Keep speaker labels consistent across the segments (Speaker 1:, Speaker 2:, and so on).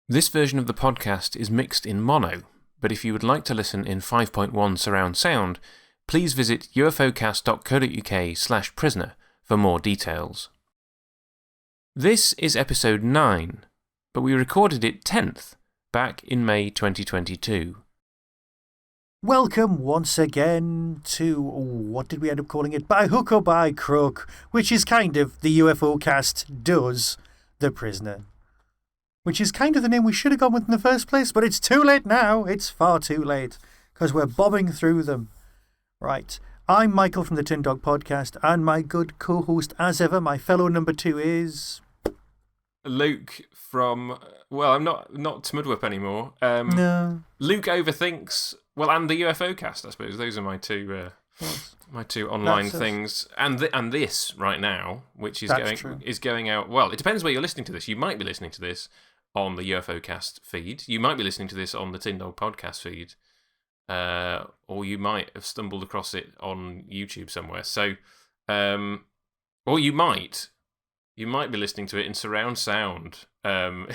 Speaker 1: This version of the podcast is mixed in mono, but if you would like to listen in 5.1 surround sound, please visit ufocast.co.uk/prisoner for more details. This is episode 9, but we recorded it 10th, back in May 2022.
Speaker 2: Welcome once again to, what did we end up calling it? By Hook or By Crook, which is kind of the UFO cast does The Prisoner. Which is kind of the name we should have gone with in the first place, but it's too late now. It's far too late, because we're bobbing through them. Right, I'm Michael from the Tin Dog Podcast, and my good co-host as ever, my fellow number 2 is...
Speaker 1: Luke from, well, I'm not Smudwhip anymore.
Speaker 2: No.
Speaker 1: Luke Overthinks, well, and the UFO cast, I suppose. Those are my two online things. And this right now, which is going out. Well, it depends where you're listening to this. You might be listening to this on the UFO cast feed. You might be listening to this on the Tin Dog Podcast feed. Or you might have stumbled across it on YouTube somewhere. So, or you might be listening to it in surround sound.
Speaker 2: I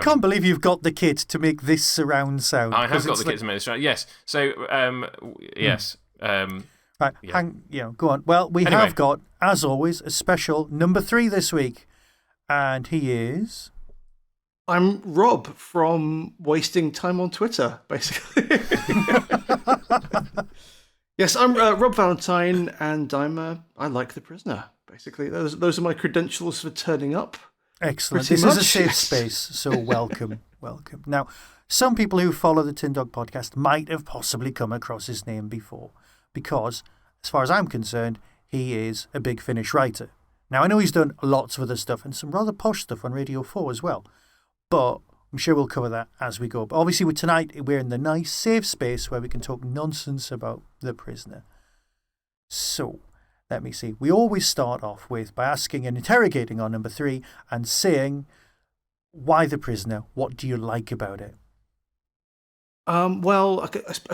Speaker 2: can't believe you've got the kit to make this surround sound.
Speaker 1: I have got the kit to make this surround. Yes. So, yes.
Speaker 2: Right. Yeah. Go on. Well, we have got, as always, a special number 3 this week, and he is.
Speaker 3: I'm Rob from Wasting Time on Twitter, basically. Yes, I'm Rob Valentine, and I like The Prisoner, basically. Those are my credentials for turning up.
Speaker 2: Excellent. This is a safe space, so welcome. Now, some people who follow the Tin Dog Podcast might have possibly come across his name before, because, as far as I'm concerned, he is a big Finnish writer. Now, I know he's done lots of other stuff, and some rather posh stuff on Radio 4 as well, but I'm sure we'll cover that as we go. But obviously, tonight, we're in the nice, safe space where we can talk nonsense about The Prisoner. So, let me see. We always start off by asking and interrogating our number 3 and saying, why The Prisoner? What do you like about it?
Speaker 3: Well,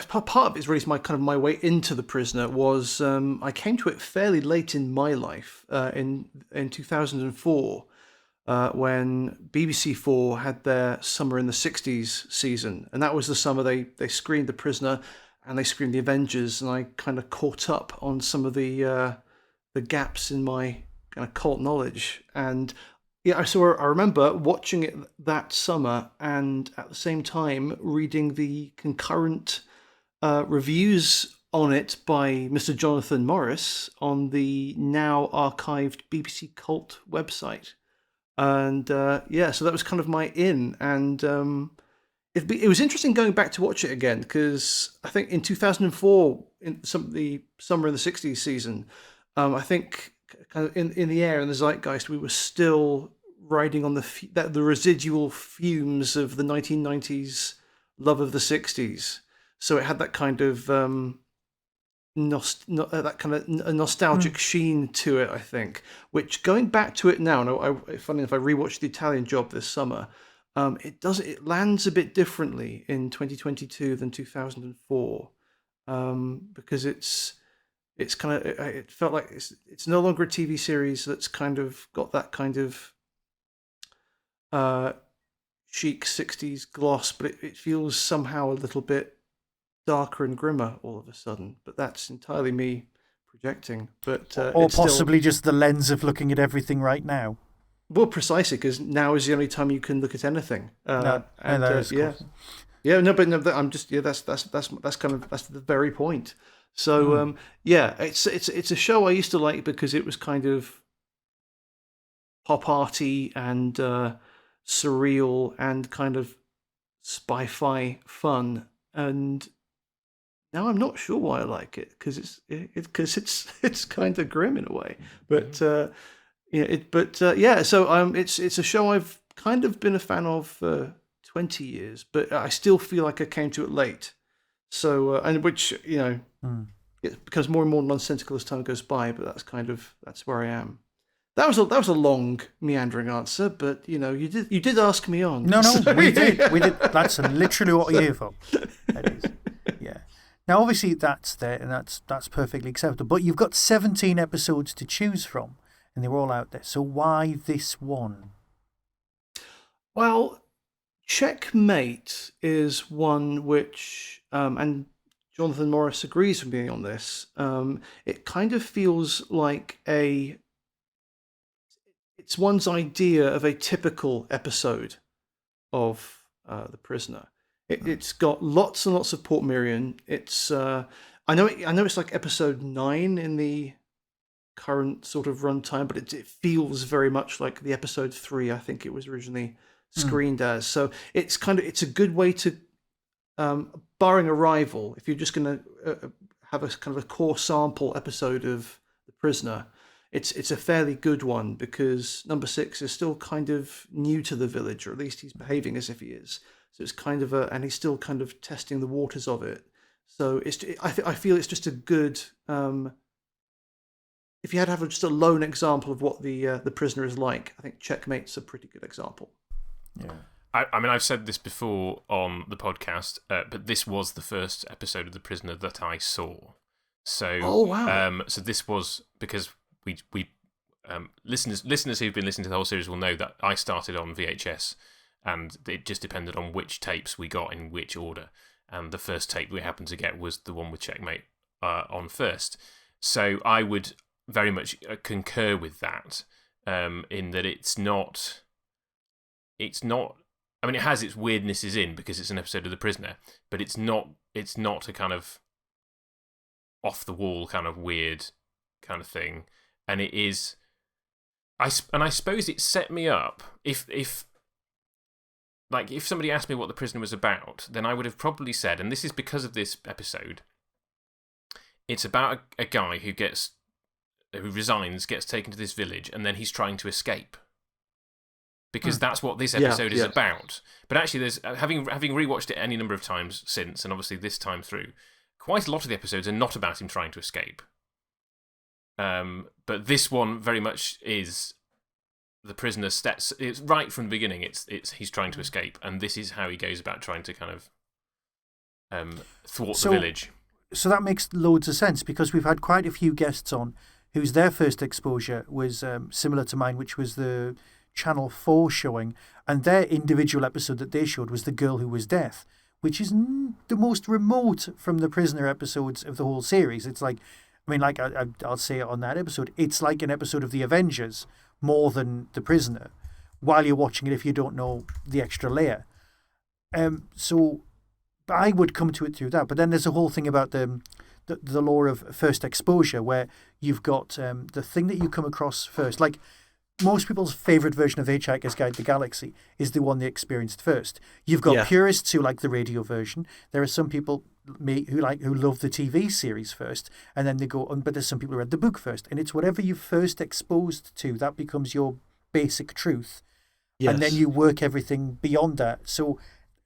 Speaker 3: part of it is really my way into The Prisoner was I came to it fairly late in my life, in 2004, when BBC 4 had their Summer in the 60s season, and that was the summer they screened The Prisoner and they screened The Avengers, and I kind of caught up on some of the gaps in my kind of cult knowledge. And yeah, I remember watching it that summer, and at the same time reading the concurrent reviews on it by Mr. Jonathan Morris on the now archived BBC Cult website. And so that was kind of my in. And it was interesting going back to watch it again, because I think in 2004, in the Summer in the 60s season, I think kind of in the air, in the zeitgeist, we were still riding on the residual fumes of the 1990s love of the 60s. So it had that kind of nostalgic sheen to it, I think. Which, going back to it now, funny enough, I rewatched The Italian Job this summer. It lands a bit differently in 2022 than 2004, because it felt like it's no longer a TV series that's kind of got that kind of chic 60s gloss, but it feels somehow a little bit darker and grimmer all of a sudden. But that's entirely me projecting. But
Speaker 2: or possibly just the lens of looking at everything right now.
Speaker 3: Well, precisely, because now is the only time you can look at anything.
Speaker 2: That's
Speaker 3: the very point. So it's a show I used to like because it was kind of pop arty and surreal and kind of spy-fi fun, and now I'm not sure why I like it, because it's kind of grim in a way, but so it's a show I've kind of been a fan of for 20 years, but I still feel like I came to it late. So and which it becomes more and more nonsensical as time goes by, but that's where I am. That was a long meandering answer, but you did ask me on.
Speaker 2: No, we did. That's literally what we're here for. That is, yeah. Now, obviously, that's there, and that's perfectly acceptable. But you've got 17 episodes to choose from, and they're all out there. So why this one?
Speaker 3: Well, Checkmate is one which, and Jonathan Morris agrees with me on this. It kind of feels like it's one's idea of a typical episode of The Prisoner. It's got lots and lots of Portmeirion. It's I know it's like episode 9 in the current sort of runtime, but it feels very much like the episode 3 I think it was originally screened as. So it's a good way to, barring a rival, if you're just going to have a kind of a core sample episode of The Prisoner, it's a fairly good one, because number 6 is still kind of new to the village, or at least he's behaving as if he is. So it's kind of and he's still kind of testing the waters of it. So I feel it's just a good. If you had to have just a lone example of what the Prisoner is like, I think Checkmate's a pretty good example.
Speaker 1: Yeah. I mean, I've said this before on the podcast, but this was the first episode of The Prisoner that I saw. So,
Speaker 3: oh wow!
Speaker 1: So this was because we listeners who've been listening to the whole series will know that I started on VHS, and it just depended on which tapes we got in which order. And the first tape we happened to get was the one with Checkmate on first. So I would very much concur with that, in that it's not. I mean, it has its weirdnesses in because it's an episode of The Prisoner, but it's not a kind of off the wall kind of weird kind of thing, and it is. I suppose it set me up. If somebody asked me what The Prisoner was about, then I would have probably said, and this is because of this episode, it's about a guy who resigns, gets taken to this village, and then he's trying to escape. Because that's what this episode is about. But actually, there's having rewatched it any number of times since, and obviously this time through, quite a lot of the episodes are not about him trying to escape. But this one very much is the prisoner steps. It's right from the beginning. It's he's trying to escape, and this is how he goes about trying to kind of thwart the village.
Speaker 2: So that makes loads of sense, because we've had quite a few guests on whose their first exposure was similar to mine, which was the Channel 4 showing, and their individual episode that they showed was The Girl Who Was Death, which is the most remote from the Prisoner episodes of the whole series. It's like, I mean, like I'll say it on that episode, it's like an episode of The Avengers more than The Prisoner, while you're watching it if you don't know the extra layer. So I would come to it through that. But then there's a whole thing about the law of first exposure, where you've got the thing that you come across first. Like, most people's favourite version of Hitchhiker's Guide to the Galaxy is the one they experienced first. You've got purists who like the radio version. There are some people who love the TV series first, and then they go on. But there's some people who read the book first, and it's whatever you first exposed to that becomes your basic truth, and then you work everything beyond that. So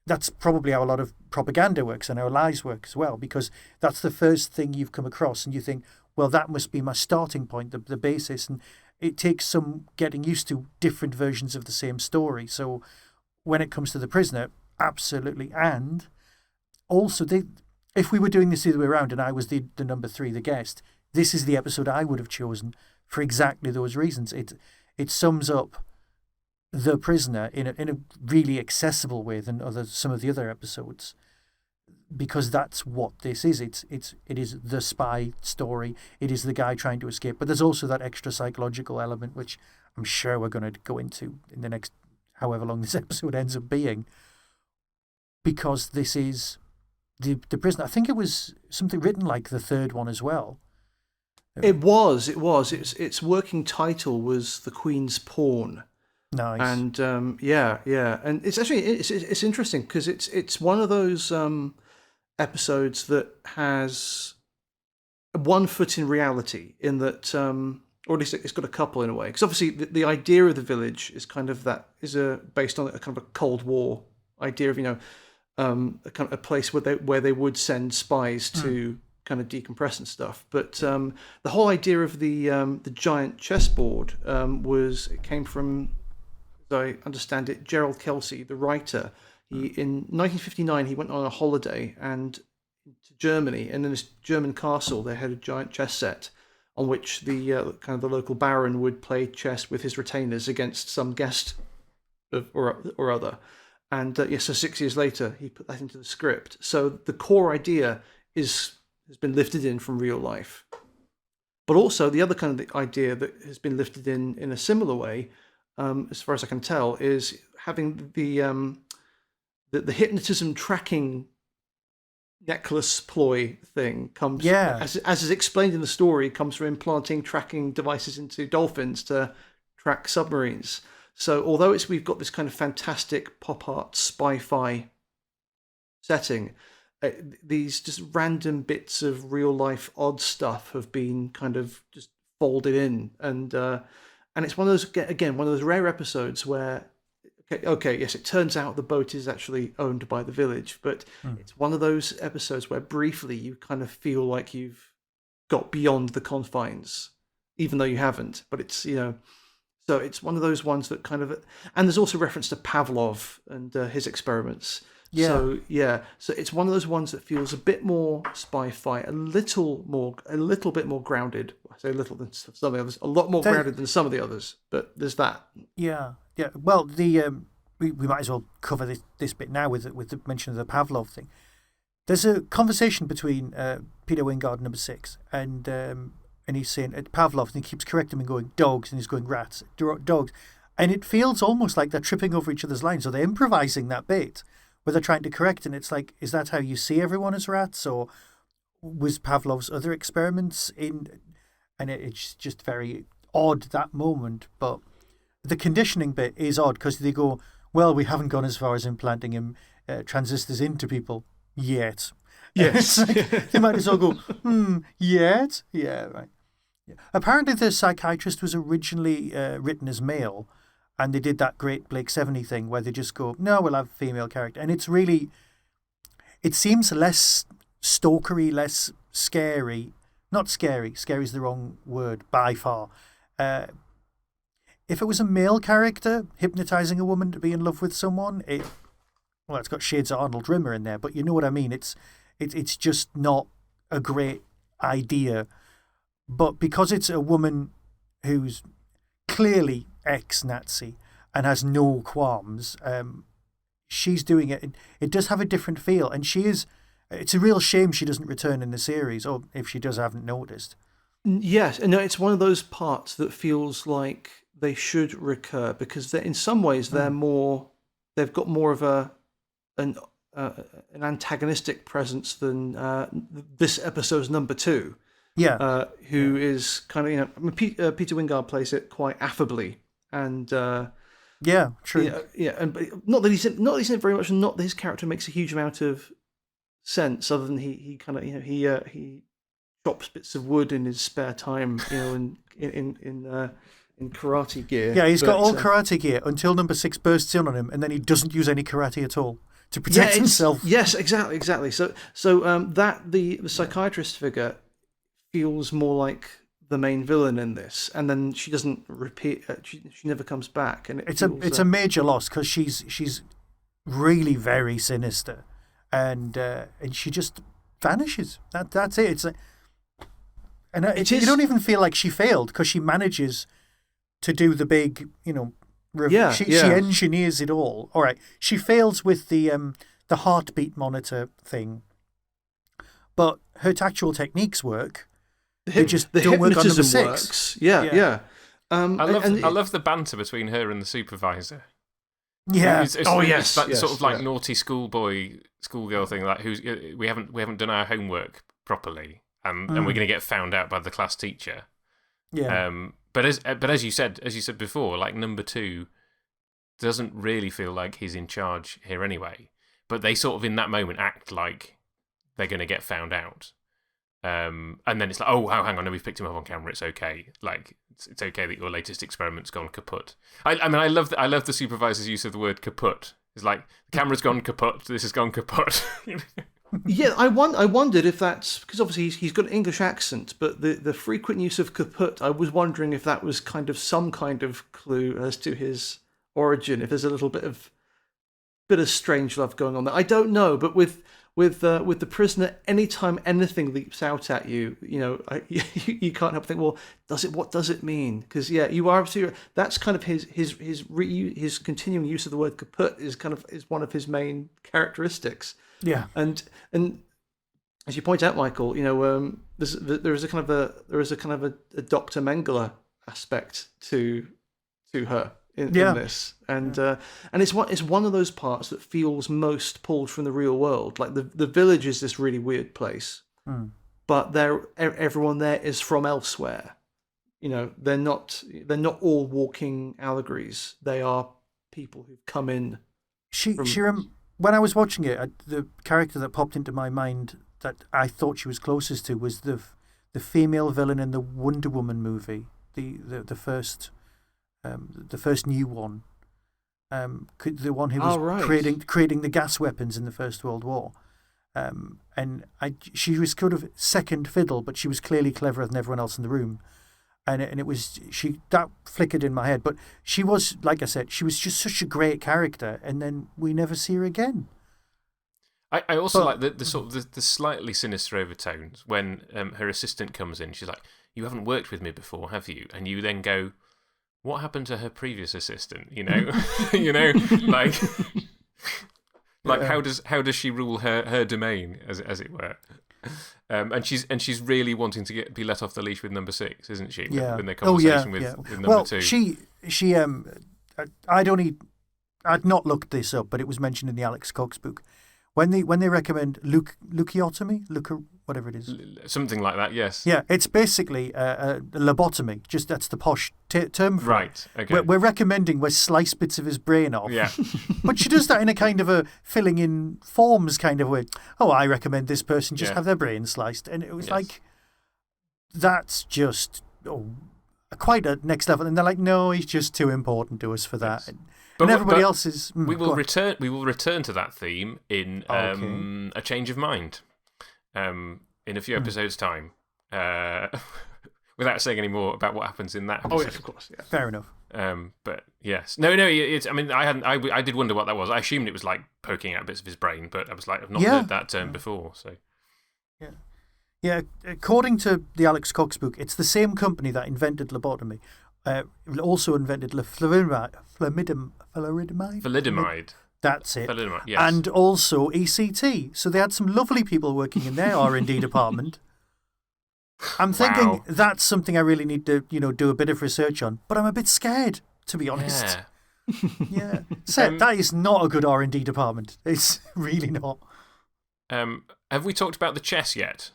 Speaker 2: that's probably how a lot of propaganda works and how lies work as well, because that's the first thing you've come across, and you think, well, that must be my starting point, the basis. And it takes some getting used to different versions of the same story. So when it comes to The Prisoner, absolutely. And also, if we were doing this the other way around and I was the number 3, the guest, this is the episode I would have chosen for exactly those reasons. It sums up The Prisoner in a really accessible way than some of the other episodes, because that's what this is. It is the spy story. It is the guy trying to escape. But there's also that extra psychological element, which I'm sure we're going to go into in the next however long this episode ends up being, because this is the Prisoner. I think it was something written like the third one as well.
Speaker 3: It was. Its working title was The Queen's Pawn.
Speaker 2: Nice.
Speaker 3: And and it's actually it's interesting because it's one of those episodes that has one foot in reality, in that, or at least it's got a couple in a way. Because obviously the idea of the village is kind of based on a kind of a Cold War idea of, a kind of a place where they would send spies to kind of decompress and stuff. But the whole idea of the giant chessboard it came from, as I understand it, Gerald Kelsey, the writer. In 1959, he went on a holiday to Germany, and in this German castle, they had a giant chess set on which the kind of the local baron would play chess with his retainers against some guest or other. And so 6 years later, he put that into the script. So the core idea has been lifted in from real life. But also the other kind of idea that has been lifted in a similar way, as far as I can tell, is having the hypnotism tracking necklace ploy thing comes, as is explained in the story, comes from implanting tracking devices into dolphins to track submarines. So although we've got this kind of fantastic pop art spy-fi setting, these just random bits of real life odd stuff have been kind of just folded in, and it's one of those rare episodes where yes, it turns out the boat is actually owned by the village, but it's one of those episodes where briefly you kind of feel like you've got beyond the confines, even though you haven't. But it's so it's one of those ones that kind of, and there's also reference to Pavlov and his experiments. So it's one of those ones that feels a bit more spy-fi, a little bit more grounded. I say a little than some of the others, a lot more grounded than some of the others. But there's that. Yeah.
Speaker 2: Well, we might as well cover this bit now with the mention of the Pavlov thing. There's a conversation between Peter Wingard, number 6, and he's saying Pavlov, and he keeps correcting him and going dogs, and he's going rats, dogs, and it feels almost like they're tripping over each other's lines, or they're improvising that bit where they're trying to correct, and it's like, is that how you see everyone as rats, or was Pavlov's other experiments in? And it's just very odd, that moment. But the conditioning bit is odd because they go, well, we haven't gone as far as implanting transistors into people yet.
Speaker 3: Yes.
Speaker 2: Like, they might as well go, yet? Yeah, right. Yeah. Apparently the psychiatrist was originally written as male, and they did that great Blake 70 thing where they just go, no, we'll have a female character. And it's really, it seems less stalkery, less scary. Not scary. Scary is the wrong word by far. If it was a male character hypnotizing a woman to be in love with someone, it's got shades of Arnold Rimmer in there, but you know what I mean. It's just not a great idea. But because it's a woman who's clearly ex-Nazi and has no qualms, she's doing it. It does have a different feel, and it's a real shame she doesn't return in the series, or if she does, I haven't noticed.
Speaker 3: Yes, and it's one of those parts that feels like they should recur, because in some ways they've got more of an antagonistic presence than this episode's number 2.
Speaker 2: Yeah,
Speaker 3: who is kind of Peter Wingard plays it quite affably, and
Speaker 2: true.
Speaker 3: And not that he's in it very much, and not that his character makes a huge amount of sense, other than he kind of he chops bits of wood in his spare time, in karate gear.
Speaker 2: Yeah, he's got all karate gear until number 6 bursts in on him, and then he doesn't use any karate at all to protect himself.
Speaker 3: Yes, exactly. So that the psychiatrist figure feels more like the main villain in this, and then she doesn't repeat. She never comes back, and it's
Speaker 2: a major loss because she's really very sinister, and she just vanishes. That's it. It's like, and you don't even feel like she failed because she manages to do the big, she engineers it all. All right, she fails with the heartbeat monitor thing, but her actual techniques work. They just don't work on number 6.
Speaker 3: Works. Yeah.
Speaker 1: I love the banter between her and the supervisor.
Speaker 2: Yeah.
Speaker 1: It's that sort of like naughty schoolgirl thing, like we haven't done our homework properly, and we're going to get found out by the class teacher.
Speaker 2: Yeah.
Speaker 1: But as you said before, like number 2 doesn't really feel like he's in charge here anyway. But they sort of in that moment act like they're going to get found out. And then it's like, oh, hang on, no, we've picked him up on camera. It's okay. Like, it's okay that your latest experiment's gone kaput. I mean, I love the supervisor's use of the word kaput. It's like, the camera's gone kaput. This has gone kaput.
Speaker 3: Yeah, I wondered if that's because obviously he's got an English accent, but the frequent use of kaput, I was wondering if that was kind of some kind of clue as to his origin. If there's a little bit of bit of strange love going on there. I don't know, but with the prisoner, anytime anything leaps out at you, you can't help but think, well, what does it mean? Because you are absolutely right. That's kind of his continuing use of the word kaput is one of his main characteristics.
Speaker 2: Yeah,
Speaker 3: and as you point out, Michael, there is a kind of a Dr. Mengele aspect to her in this, and it's one of those parts that feels most pulled from the real world. Like the village is this really weird place, but everyone there is from elsewhere. They're not all walking allegories. They are people who've come in.
Speaker 2: When I was watching it, the character that popped into my mind that I thought she was closest to was the female villain in the Wonder Woman movie, the first new one, the one who was creating the gas weapons in the First World War, she was kind of second fiddle, but she was clearly cleverer than everyone else in the room, and it was that flickered in my head. But she was, like I said, she was just such a great character, and then we never see her again.
Speaker 1: I also like the sort of the slightly sinister overtones when her assistant comes in. She's like, "You haven't worked with me before, have you?" And you then go, "What happened to her previous assistant?" How does she rule her domain, as it were? And she's really wanting to be let off the leash with number 6, isn't she?
Speaker 2: Yeah.
Speaker 1: In their conversation with number 2.
Speaker 2: I'd not looked this up, but it was mentioned in the Alex Cox book. When they recommend leucotomy, whatever it is.
Speaker 1: Something like that, yes.
Speaker 2: Yeah, it's basically a lobotomy. Just that's the posh term for it.
Speaker 1: Right, okay.
Speaker 2: We're recommending we slice bits of his brain off.
Speaker 1: Yeah.
Speaker 2: But she does that in a kind of a filling in forms kind of way. Oh, I recommend this person just have their brain sliced. And it was like, that's just quite a next level. And they're like, no, he's just too important to us for that. Yes. And everybody else is.
Speaker 1: We will return. We will return to that theme in A Change of Mind, in a few episodes' time. Without saying any more about what happens in that episode.
Speaker 3: Oh yes, of course. Yeah.
Speaker 2: Fair enough.
Speaker 1: But yes, no. It's. I mean, I did wonder what that was. I assumed it was like poking out bits of his brain, but I was like, I've not heard that term before. So.
Speaker 2: Yeah. Yeah. According to the Alex Cox book, it's the same company that invented lobotomy. Also invented thalidomide. That's it.
Speaker 1: Thalidomide, yes.
Speaker 2: And also ECT. So they had some lovely people working in their R&D department. I'm thinking that's something I really need to, do a bit of research on. But I'm a bit scared, to be honest. Yeah. That is not a good R&D department. It's really not.
Speaker 1: Have we talked about the chess yet?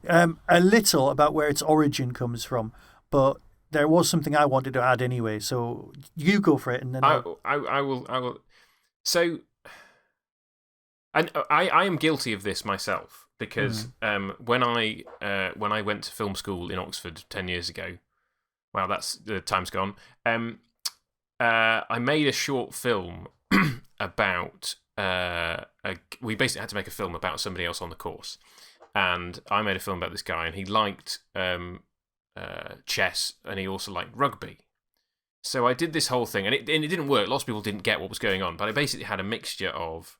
Speaker 2: A little about where its origin comes from, but there was something I wanted to add anyway, so you go for it, and then
Speaker 1: I will. So, and I am guilty of this myself because when I went to film school in Oxford 10 years ago, wow, the time's gone. I made a short film about we basically had to make a film about somebody else on the course, and I made a film about this guy, and he liked chess, and he also liked rugby. So I did this whole thing, and it didn't work. Lots of people didn't get what was going on, but I basically had a mixture of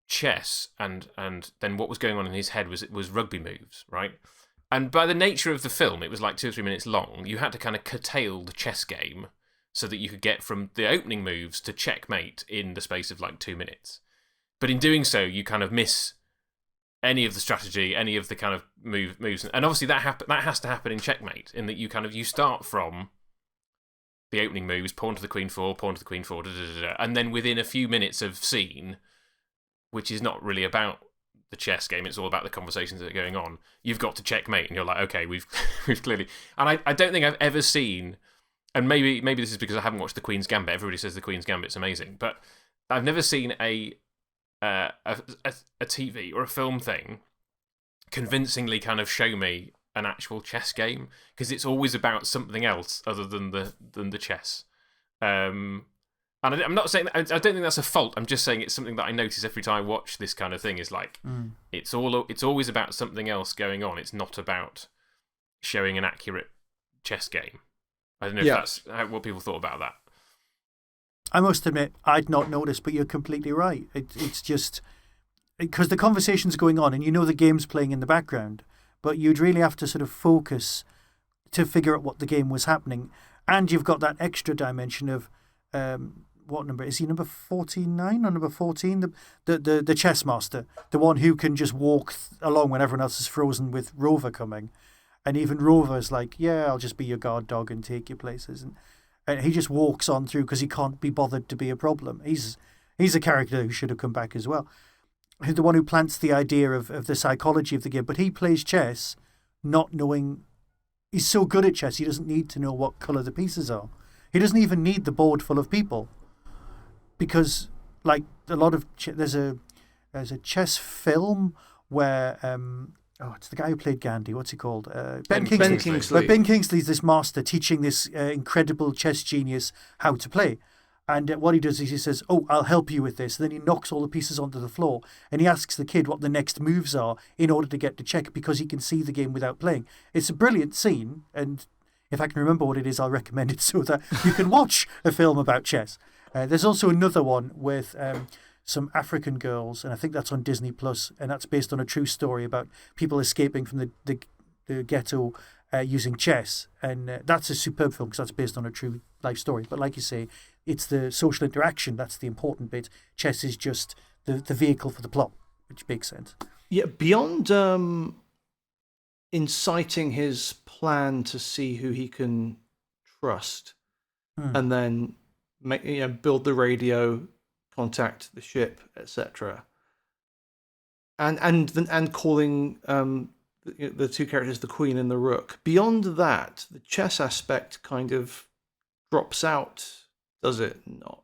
Speaker 1: chess and then what was going on in his head was rugby moves, right? And by the nature of the film, it was like 2 or 3 minutes long. You had to kind of curtail the chess game so that you could get from the opening moves to checkmate in the space of like 2 minutes. But in doing so, you kind of miss any of the strategy, any of the kind of moves, and obviously that has to happen in checkmate, in that you start from the opening moves, pawn to the queen 4, pawn to the queen 4, and then within a few minutes of scene, which is not really about the chess game, it's all about the conversations that are going on, you've got to checkmate, and you're like, okay, we've clearly, and I don't think I've ever seen, and maybe this is because I haven't watched the Queen's Gambit. Everybody says the Queen's Gambit's amazing, but I've never seen a TV or a film thing convincingly kind of show me an actual chess game, because it's always about something else other than the chess. And I'm not saying I don't think that's a fault. I'm just saying it's something that I notice every time I watch this kind of thing. Is like it's always about something else going on. It's not about showing an accurate chess game. I don't know if that's what people thought about that.
Speaker 2: I must admit, I'd not noticed, but you're completely right. It's just because the conversation's going on and you know the game's playing in the background, but you'd really have to sort of focus to figure out what the game was happening. And you've got that extra dimension of what number? Is he number 49 or number 14? The chess master, the one who can just walk along when everyone else is frozen with Rover coming. And even Rover's like, yeah, I'll just be your guard dog and take you places. And he just walks on through because he can't be bothered to be a problem. He's a character who should have come back as well. The one who plants the idea of the psychology of the game. But he plays chess not knowing... He's so good at chess, he doesn't need to know what colour the pieces are. He doesn't even need the board full of people. Because, like, a lot of... There's a chess film where... it's the guy who played Gandhi. What's he called?
Speaker 3: Ben Kingsley.
Speaker 2: But Ben Kingsley's this master teaching this incredible chess genius how to play. And what he does is he says, oh, I'll help you with this. And then he knocks all the pieces onto the floor. And he asks the kid what the next moves are in order to get to check because he can see the game without playing. It's a brilliant scene. And if I can remember what it is, I'll recommend it so that you can watch a film about chess. There's also another one with... some African girls, and I think that's on Disney Plus, and that's based on a true story about people escaping from the ghetto using chess, and that's a superb film because that's based on a true life story. But like you say, it's the social interaction that's the important bit. Chess is just the vehicle for the plot, which makes sense.
Speaker 3: Yeah, beyond inciting his plan to see who he can trust, and then build the radio, contact the ship, etc. And calling the two characters the Queen and the Rook. Beyond that, the chess aspect kind of drops out, does it not?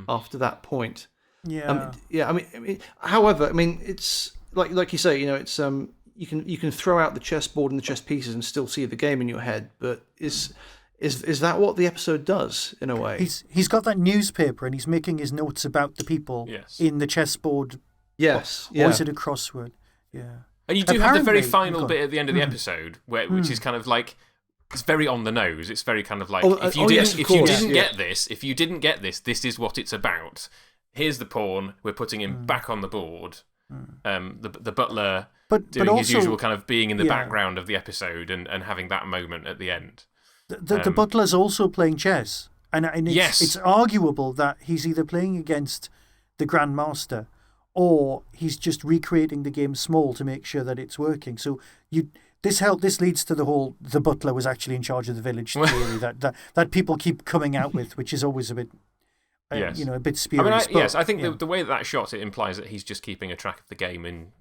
Speaker 3: After that point,
Speaker 2: yeah,
Speaker 3: I mean, however, it's like you say, it's you can throw out the chessboard and the chess pieces and still see the game in your head, but Is that what the episode does, in a way?
Speaker 2: He's got that newspaper and he's making his notes about the people in the chessboard.
Speaker 3: Yes.
Speaker 2: Or is it a crossword? Yeah.
Speaker 1: And you do have the very final bit at the end of the episode, which is kind of like, it's very on the nose. It's very kind of like, if you didn't get this, this is what it's about. Here's the pawn, we're putting him back on the board. The butler doing his usual kind of being in the background of the episode and having that moment at the end.
Speaker 2: The butler's also playing chess, and it's arguable that he's either playing against the Grand Master or he's just recreating the game small to make sure that it's working. So this leads to the butler was actually in charge of the village theory that people keep coming out with, which is always a bit a bit spurious.
Speaker 1: I think the way that shot, it implies that he's just keeping a track of the game in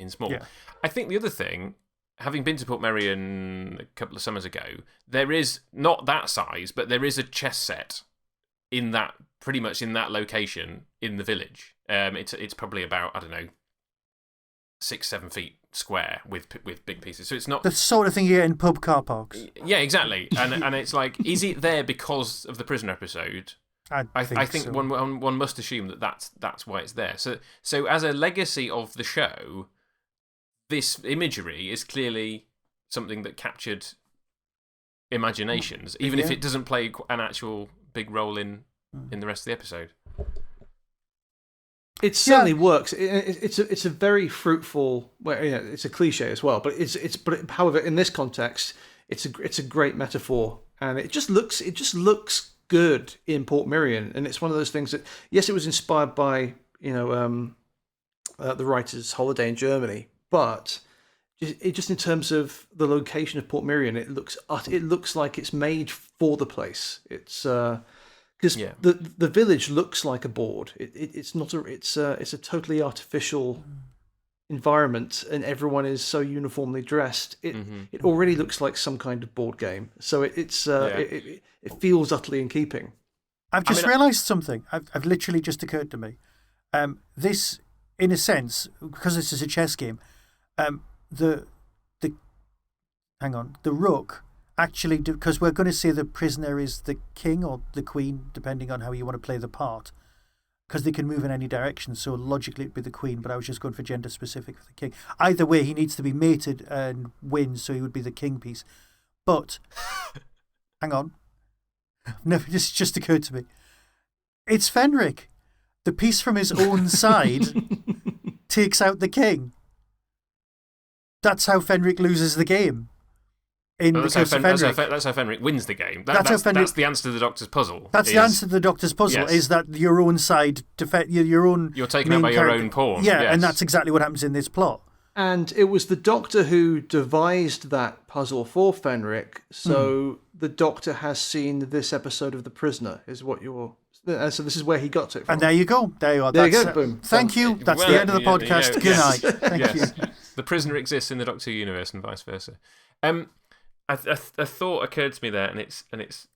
Speaker 1: small. Yeah. I think the other thing, having been to Portmeirion a couple of summers ago, there is not that size, but there is a chess set pretty much in that location in the village. It's probably about, I don't know, 6-7 feet square with big pieces. So it's not
Speaker 2: the sort of thing you get in pub car parks.
Speaker 1: Yeah, exactly. And it's like, is it there because of the prisoner episode? I think so. one must assume that's why it's there. So as a legacy of the show, this imagery is clearly something that captured imaginations, even if it doesn't play an actual big role in the rest of the episode.
Speaker 3: It certainly works. It's a very fruitful. Well, it's a cliche as well, but however, in this context, it's a great metaphor, and it just looks good in Portmeirion, and it's one of those things that it was inspired by the writer's holiday in Germany. But just in terms of the location of Portmeirion, it looks like it's made for the place. It's because the village looks like a board. It's not it's a totally artificial environment, and everyone is so uniformly dressed. It already looks like some kind of board game. So it feels utterly in keeping.
Speaker 2: I've just realised something. I've literally just occurred to me. This, in a sense, because this is a chess game. The Rook actually, because we're going to say the prisoner is the king or the queen, depending on how you want to play the part, because they can move in any direction. So logically it'd be the queen, but I was just going for gender specific for the king. Either way, he needs to be mated and win, so he would be the king piece. But hang on, no, this just occurred to me. It's Fenric. The piece from his own side takes out the king. That's how Fenric loses the game.
Speaker 1: That's how Fenric wins the game. That's the answer to the Doctor's puzzle.
Speaker 2: That's the answer to the Doctor's puzzle, is that your own side, you're
Speaker 1: taken out by your own pawn.
Speaker 2: Yeah, yes. And that's exactly what happens in this plot.
Speaker 3: And it was the Doctor who devised that puzzle for Fenric, so the Doctor has seen this episode of The Prisoner, is what you're... So this is where he got it from.
Speaker 2: And there you go. There you are.
Speaker 3: There you go. Boom.
Speaker 2: Thank you. That's the end of the podcast. Good night. Thank you.
Speaker 1: The Prisoner exists in the Doctor universe and vice versa. A thought occurred to me there, and it's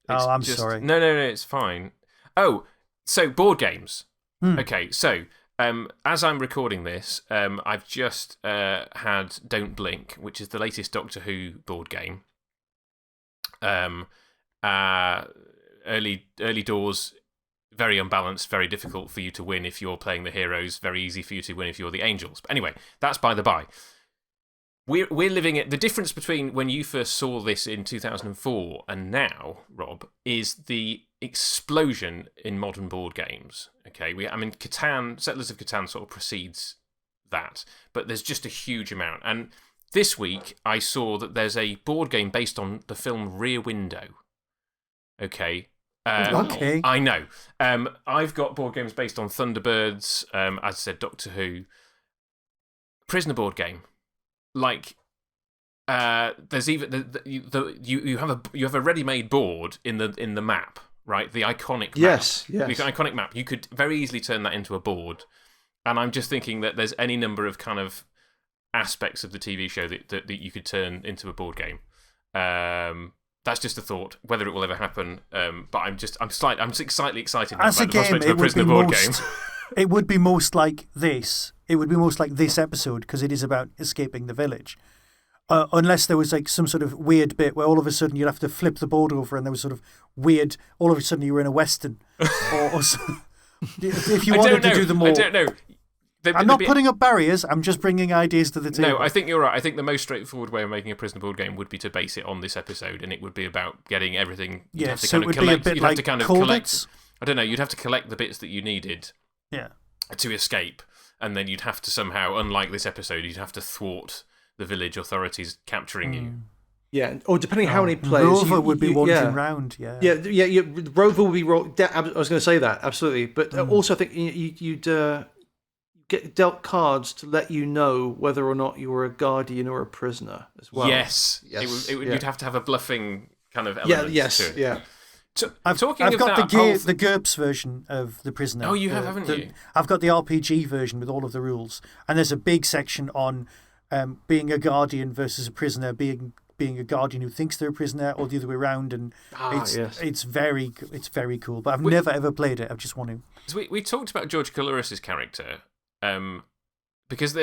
Speaker 2: oh, I'm
Speaker 1: just,
Speaker 2: sorry.
Speaker 1: No, it's fine. Oh, so board games. Okay, so as I'm recording this, I've just had Don't Blink, which is the latest Doctor Who board game. Early doors, very unbalanced, very difficult for you to win if you're playing the heroes, very easy for you to win if you're the angels. But anyway, that's by the by. We're living it. The difference between when you first saw this in 2004 and now, Rob, is the explosion in modern board games. Okay, Catan, Settlers of Catan sort of precedes that, but there's just a huge amount. And this week, I saw that there's a board game based on the film Rear Window. Okay.
Speaker 2: Okay.
Speaker 1: I know. I've got board games based on Thunderbirds, as I said, Doctor Who. Prisoner board game. Like, there's even you have a ready-made board in the map, right? The iconic map.
Speaker 3: Yes.
Speaker 1: The iconic map. You could very easily turn that into a board, and I'm just thinking that there's any number of kind of aspects of the TV show that you could turn into a board game. That's just a thought. Whether it will ever happen, but I'm slightly excited
Speaker 2: as
Speaker 1: about
Speaker 2: a game.
Speaker 1: It would be board game.
Speaker 2: It would be most like this. It would be most like this episode because it is about escaping the village. Unless there was like some sort of weird bit where all of a sudden you'd have to flip the board over and there was sort of weird, all of a sudden you were in a Western. or if you wanted to do the more...
Speaker 1: I don't know.
Speaker 2: I'm not putting up barriers, I'm just bringing ideas to the table.
Speaker 1: No, I think you're right. I think the most straightforward way of making a Prisoner board game would be to base it on this episode, and it would be about getting everything... You'd have to
Speaker 2: so
Speaker 1: kind of collect, you'd have to kind of collect... I don't know, you'd have to collect the bits that you needed to escape, and then you'd have to somehow, unlike this episode, you'd have to thwart the village authorities capturing you.
Speaker 3: Yeah, or depending how many players...
Speaker 2: Rover would be wandering around,
Speaker 3: Rover would be... I was going to say that, absolutely. But also I think you'd get dealt cards to let you know whether or not you were a guardian or a prisoner as well.
Speaker 1: Yes. You'd have to have a bluffing kind of element to it.
Speaker 2: Yeah. So, I've got the GURPS version of The Prisoner.
Speaker 1: Oh, you have, haven't you?
Speaker 2: I've got the RPG version with all of the rules. And there's a big section on being a guardian versus a prisoner, being a guardian who thinks they're a prisoner, or the other way around. And it's very cool. But I've never, ever played it. I just want to...
Speaker 1: So we talked about George Coulouris's character, because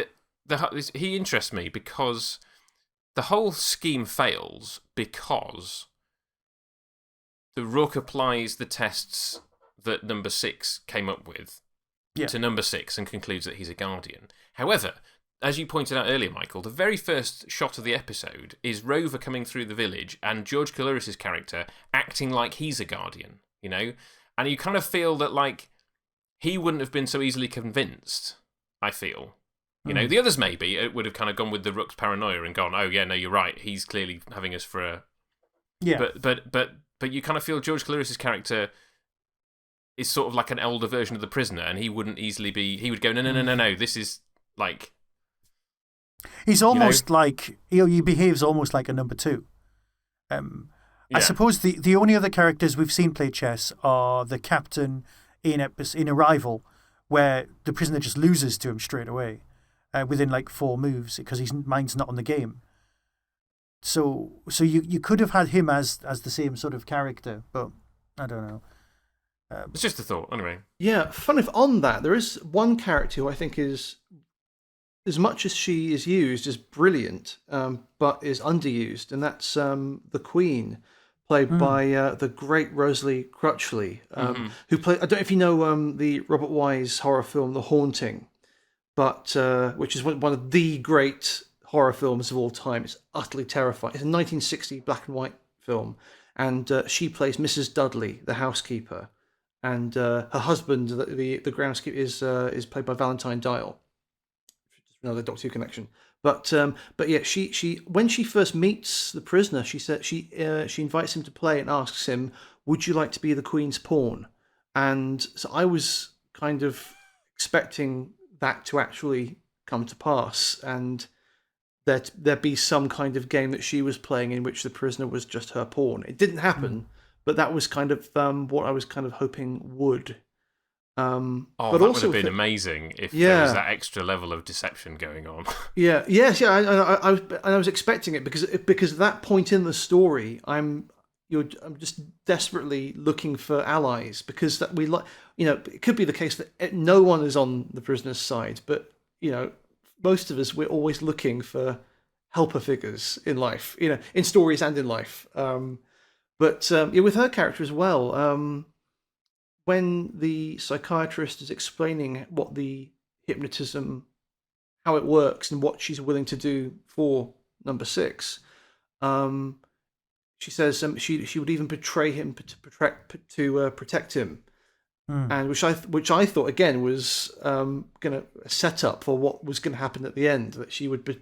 Speaker 1: he interests me because the whole scheme fails because... the Rook applies the tests that number 6 came up with to number 6 and concludes that he's a guardian. However, as you pointed out earlier, Michael, the very first shot of the episode is Rover coming through the village and George Coulouris's character acting like he's a guardian, you know? And you kind of feel that, like, he wouldn't have been so easily convinced, I feel. You know, the others maybe would have kind of gone with the Rook's paranoia and gone, oh, yeah, no, you're right, he's clearly having us for a...
Speaker 2: Yeah.
Speaker 1: But you kind of feel George Coulouris's character is sort of like an older version of the Prisoner, and he wouldn't easily be... He would go, no, this is, like...
Speaker 2: He's almost like... he behaves almost like a number 2. I suppose the only other characters we've seen play chess are the captain in Arrival, where the Prisoner just loses to him straight away, within like 4 moves, because his mind's not on the game. So you could have had him as the same sort of character, but I don't know.
Speaker 1: It's just a thought, anyway.
Speaker 3: Yeah, funny enough, on that, there is one character who I think is, as much as she is used, is brilliant, but is underused, and that's the Queen, played by the great Rosalie Crutchley, who played... I don't know if you know the Robert Wise horror film The Haunting, but which is one of the great horror films of all time. It's utterly terrifying. It's a 1960 black and white film, and she plays Mrs. Dudley, the housekeeper. and her husband, the groundskeeper, is played by Valentine Dial. Another Doctor Who connection. But yeah, she when she first meets the prisoner, she said she invites him to play and asks him, "Would you like to be the Queen's pawn?" And so I was kind of expecting that to actually come to pass, and that there be some kind of game that she was playing in which the prisoner was just her pawn. It didn't happen, but that was kind of what I was kind of hoping would. But
Speaker 1: that would have been amazing if there was that extra level of deception going on.
Speaker 3: Yeah, I was expecting it because at that point in the story, I'm just desperately looking for allies because that it could be the case that no one is on the prisoner's side, but most of us, we're always looking for helper figures in life, in stories and in life. But with her character as well. When the psychiatrist is explaining what the hypnotism, how it works, and what she's willing to do for number 6, she says she would even betray him to protect him, and which I thought again was gonna set up for what was going to happen at the end, that she would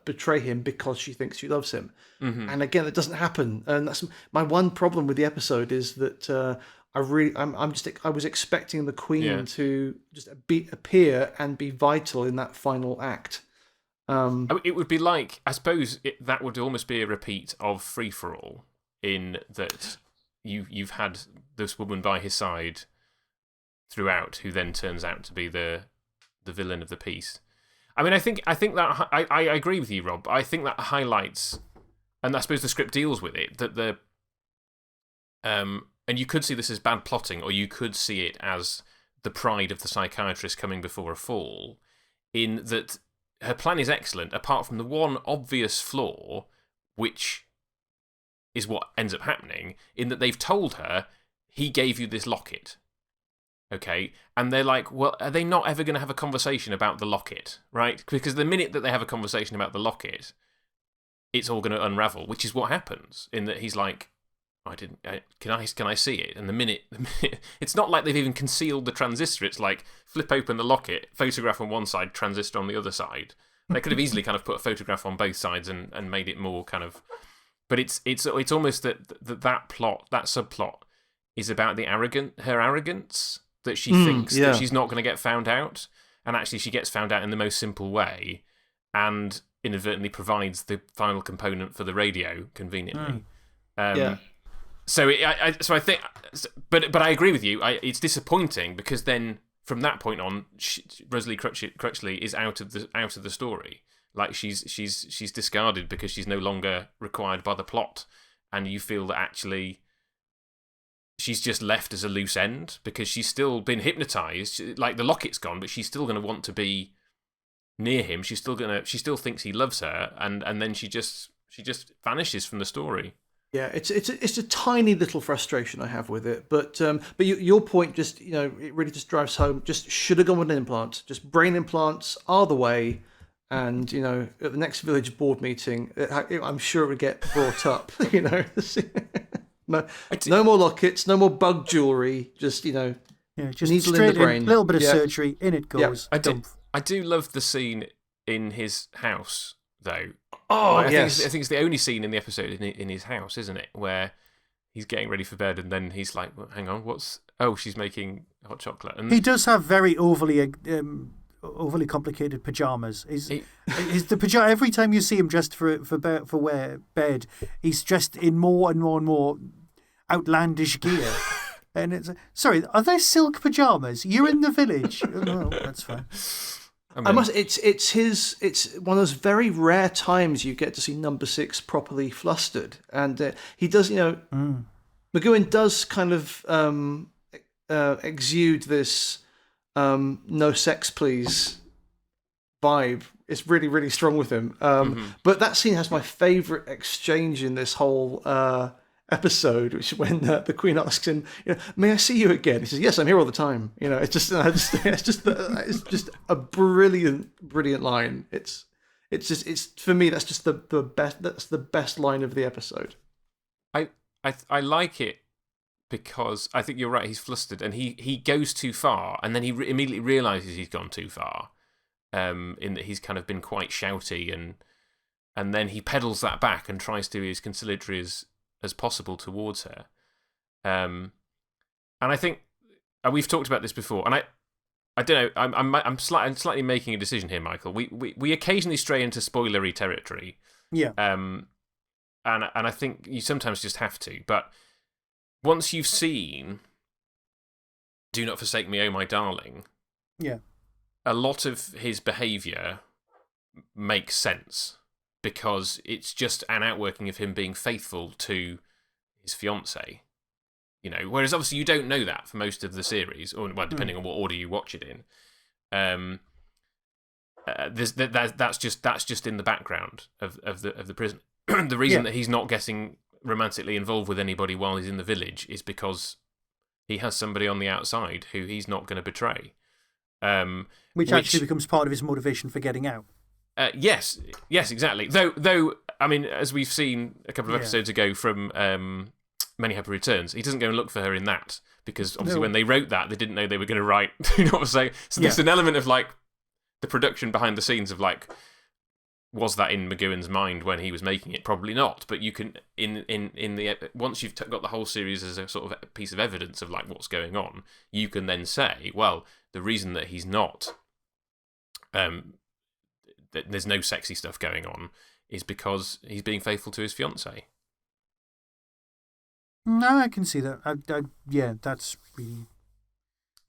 Speaker 3: betray him because she thinks she loves him, and again it doesn't happen, and that's my one problem with the episode is that. I was expecting the Queen to just appear and be vital in that final act.
Speaker 1: It would be like, I suppose that would almost be a repeat of Free for All, in that you've had this woman by his side throughout, who then turns out to be the villain of the piece. I mean, I think that I agree with you, Rob. I think that highlights, and I suppose the script deals with it, that and you could see this as bad plotting, or you could see it as the pride of the psychiatrist coming before a fall, in that her plan is excellent, apart from the one obvious flaw, which is what ends up happening, in that they've told her, he gave you this locket. Okay? And they're like, well, are they not ever going to have a conversation about the locket, right? Because the minute that they have a conversation about the locket, it's all going to unravel, which is what happens, in that he's like, can I see it? And the minute it's not like they've even concealed the transistor. It's like flip open the locket, photograph on one side, transistor on the other side. They could have easily kind of put a photograph on both sides and made it more kind of. But it's almost that plot, that subplot, is about her arrogance, that she thinks that she's not going to get found out, and actually she gets found out in the most simple way, and inadvertently provides the final component for the radio conveniently. So I think, but I agree with you. It's disappointing because then from that point on, Rosalie Crutchley is out of the story. Like she's discarded because she's no longer required by the plot, and you feel that actually she's just left as a loose end because she's still been hypnotized. Like the locket's gone, but she's still going to want to be near him. She still thinks he loves her, and then she just vanishes from the story.
Speaker 3: Yeah, it's a tiny little frustration I have with it, but your point just it really just drives home. Just should have gone with an implant. Just brain implants are the way, and at the next village board meeting, I'm sure it would get brought up. No more lockets, no more bug jewelry. Just
Speaker 2: just
Speaker 3: needle
Speaker 2: straight
Speaker 3: in the brain.
Speaker 2: A little bit of surgery, in it goes.
Speaker 1: Yeah. I do love the scene in his house though.
Speaker 3: Oh,
Speaker 1: yes. I think it's the only scene in the episode in his house, isn't it? Where he's getting ready for bed and then he's like, well, hang on, she's making hot chocolate. And
Speaker 2: he does have very overly complicated pajamas. Every time you see him dressed for bed, he's dressed in more and more and more outlandish gear. And it's sorry, are they silk pajamas? You're in the village. Oh, that's fine.
Speaker 3: It's one of those very rare times you get to see number 6 properly flustered, and he does. McGowan does kind of exude this no sex please vibe. It's really, really strong with him. But that scene has my favourite exchange in this whole episode, which is when the Queen asks him, "May I see you again?" He says, "Yes, I'm here all the time." It's just a brilliant line. It's for me that's just the best. That's the best line of the episode.
Speaker 1: I like it because I think you're right. He's flustered, and he goes too far, and then he immediately realizes he's gone too far. In that he's kind of been quite shouty, and then he pedals that back and tries to be as conciliatory as possible towards her. And I think we've talked about this before, and I don't know. I'm slightly making a decision here, Michael. We occasionally stray into spoilery territory.
Speaker 2: Yeah.
Speaker 1: And I think you sometimes just have to. But once you've seen "Do Not Forsake Me, Oh My Darling,"
Speaker 2: yeah,
Speaker 1: a lot of his behaviour makes sense because it's just an outworking of him being faithful to his fiancée. You know, whereas obviously you don't know that for most of the series, or well, depending on what order you watch it in. That's just in the background of the prison. The reason that he's not getting romantically involved with anybody while he's in the village is because he has somebody on the outside who he's not going to betray.
Speaker 2: Which actually becomes part of his motivation for getting out.
Speaker 1: Yes, exactly. Though, I mean, as we've seen a couple of episodes ago from Many Happy Returns, he doesn't go and look for her in that, because obviously when they wrote that, they didn't know they were going to write. You know what I'm saying? So there's an element of like the production behind the scenes of like, was that in McGowan's mind when he was making it? Probably not. But you can once you've got the whole series as a sort of piece of evidence of like what's going on, you can then say, well, the reason that he's not, that there's no sexy stuff going on, is because he's being faithful to his fiancée.
Speaker 2: No, I can see that. Yeah, that's really...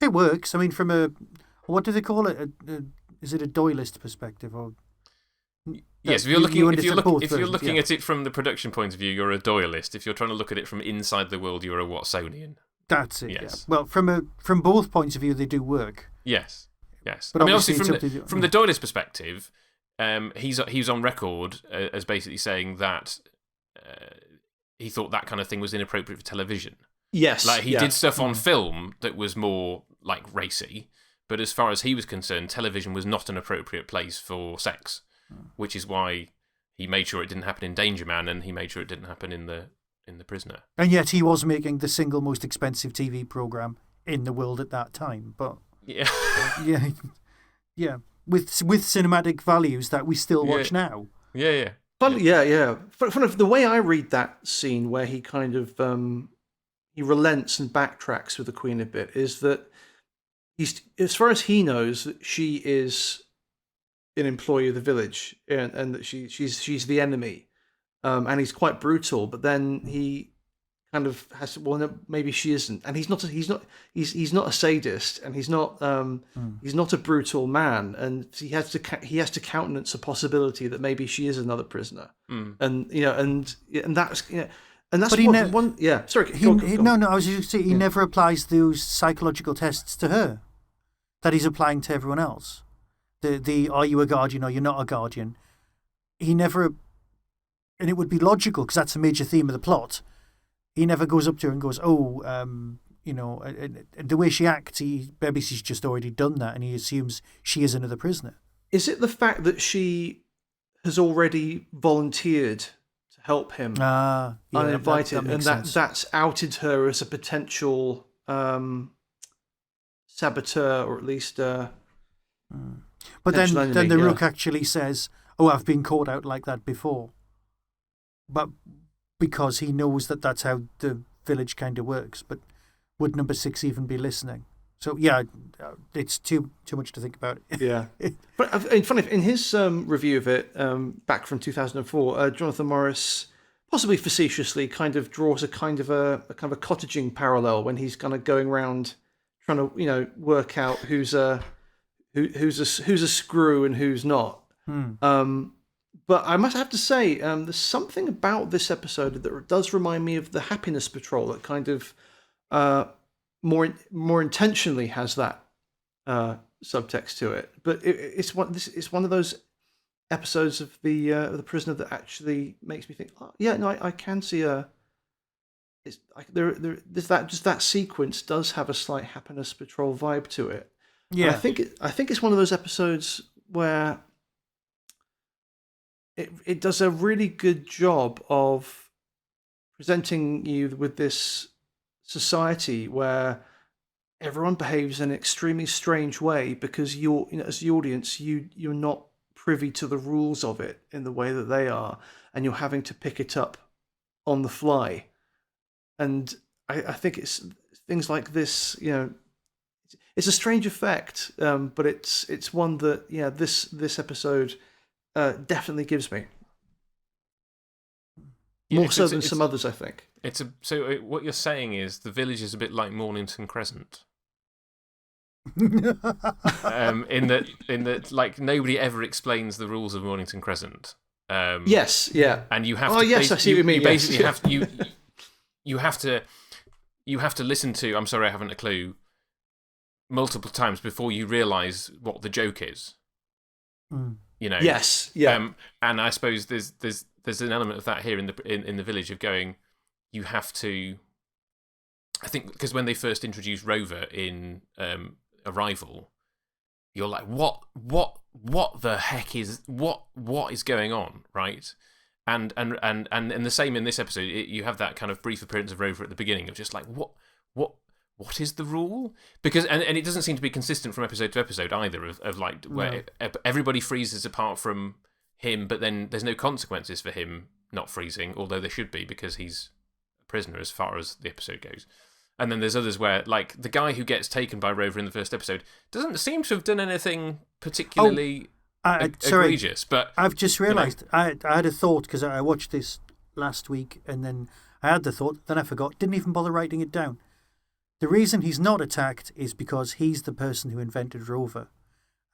Speaker 2: It works. I mean, from a... What do they call it? Is it a Doylist perspective? Or...
Speaker 1: Yes, if you're looking at it from the production point of view, you're a Doylist. If you're trying to look at it from inside the world, you're a Watsonian.
Speaker 2: That's it,
Speaker 1: yes.
Speaker 2: Yeah. Well, from both points of view, they do work.
Speaker 1: Yes.
Speaker 2: But
Speaker 1: I mean, obviously, from the Doylist perspective, he's on record as basically saying that he thought that kind of thing was inappropriate for television.
Speaker 3: Yes.
Speaker 1: Like, he did stuff on film that was more, like, racy, but as far as he was concerned, television was not an appropriate place for sex, which is why he made sure it didn't happen in Danger Man, and he made sure it didn't happen in The Prisoner.
Speaker 2: And yet he was making the single most expensive TV programme in the world at that time. But
Speaker 1: yeah.
Speaker 2: yeah. With cinematic values that we still watch now.
Speaker 1: Yeah.
Speaker 3: But yeah. The way I read that scene where he kind of he relents and backtracks with the Queen a bit is that he's, as far as he knows, that she is an employee of the village and that she's the enemy, and he's quite brutal. But then he kind of has, well, no, maybe she isn't, and he's not a sadist, and he's not a brutal man, and he has to countenance a possibility that maybe she is another prisoner, and that's and that's one. Yeah, sorry.
Speaker 2: No. I was just saying he never applies those psychological tests to her that he's applying to everyone else. The are you a guardian or you're not a guardian? He never, and it would be logical because that's a major theme of the plot. He never goes up to her and goes, the way she acts, maybe she's just already done that, and he assumes she is another prisoner.
Speaker 3: Is it the fact that she has already volunteered to help him uninvited, and that's outed her as a potential saboteur, or at least...
Speaker 2: But then the Rook actually says, I've been caught out like that before. But because he knows that that's how the village kind of works. But would number 6 even be listening? So, yeah, it's too much to think about.
Speaker 3: Yeah. But in his review of it, back from 2004, Jonathan Morris, possibly facetiously, kind of draws a kind of a cottaging parallel when he's kind of going around trying to, work out who's a screw and who's not. But I must have to say, there's something about this episode that does remind me of the Happiness Patrol that kind of more intentionally has that subtext to it. But it's one of those episodes of the Prisoner that actually makes me think, I can see that sequence does have a slight Happiness Patrol vibe to it. Yeah, and I think it's one of those episodes where it does a really good job of presenting you with this society where everyone behaves in an extremely strange way because as the audience, you're not privy to the rules of it in the way that they are, and you're having to pick it up on the fly. And I think it's things like this, it's a strange effect, but it's one that this episode definitely gives me. More so than some others, I think.
Speaker 1: So what you're saying is the village is a bit like Mornington Crescent. in that like nobody ever explains the rules of Mornington Crescent.
Speaker 3: Yes, yeah.
Speaker 1: And you have
Speaker 3: to. Oh, yes, I see what you mean.
Speaker 1: You basically have you have to listen to I'm sorry, I haven't a clue multiple times before you realise what the joke is.
Speaker 3: Yes, yeah.
Speaker 1: And I suppose there's an element of that here in the village of going. You have to. I think because when they first introduced Rover in Arrival, you're like, what the heck is what is going on, right? And the same in this episode, you have that kind of brief appearance of Rover at the beginning of just like what is the rule? Because and it doesn't seem to be consistent from episode to episode either of like where everybody freezes apart from him, but then there's no consequences for him not freezing, although there should be because he's a prisoner as far as the episode goes. And then there's others where, like, the guy who gets taken by Rover in the first episode doesn't seem to have done anything particularly egregious. But
Speaker 2: I've just realised, I had a thought, because I watched this last week, and then I had the thought, then I forgot, didn't even bother writing it down. The reason he's not attacked is because he's the person who invented Rover.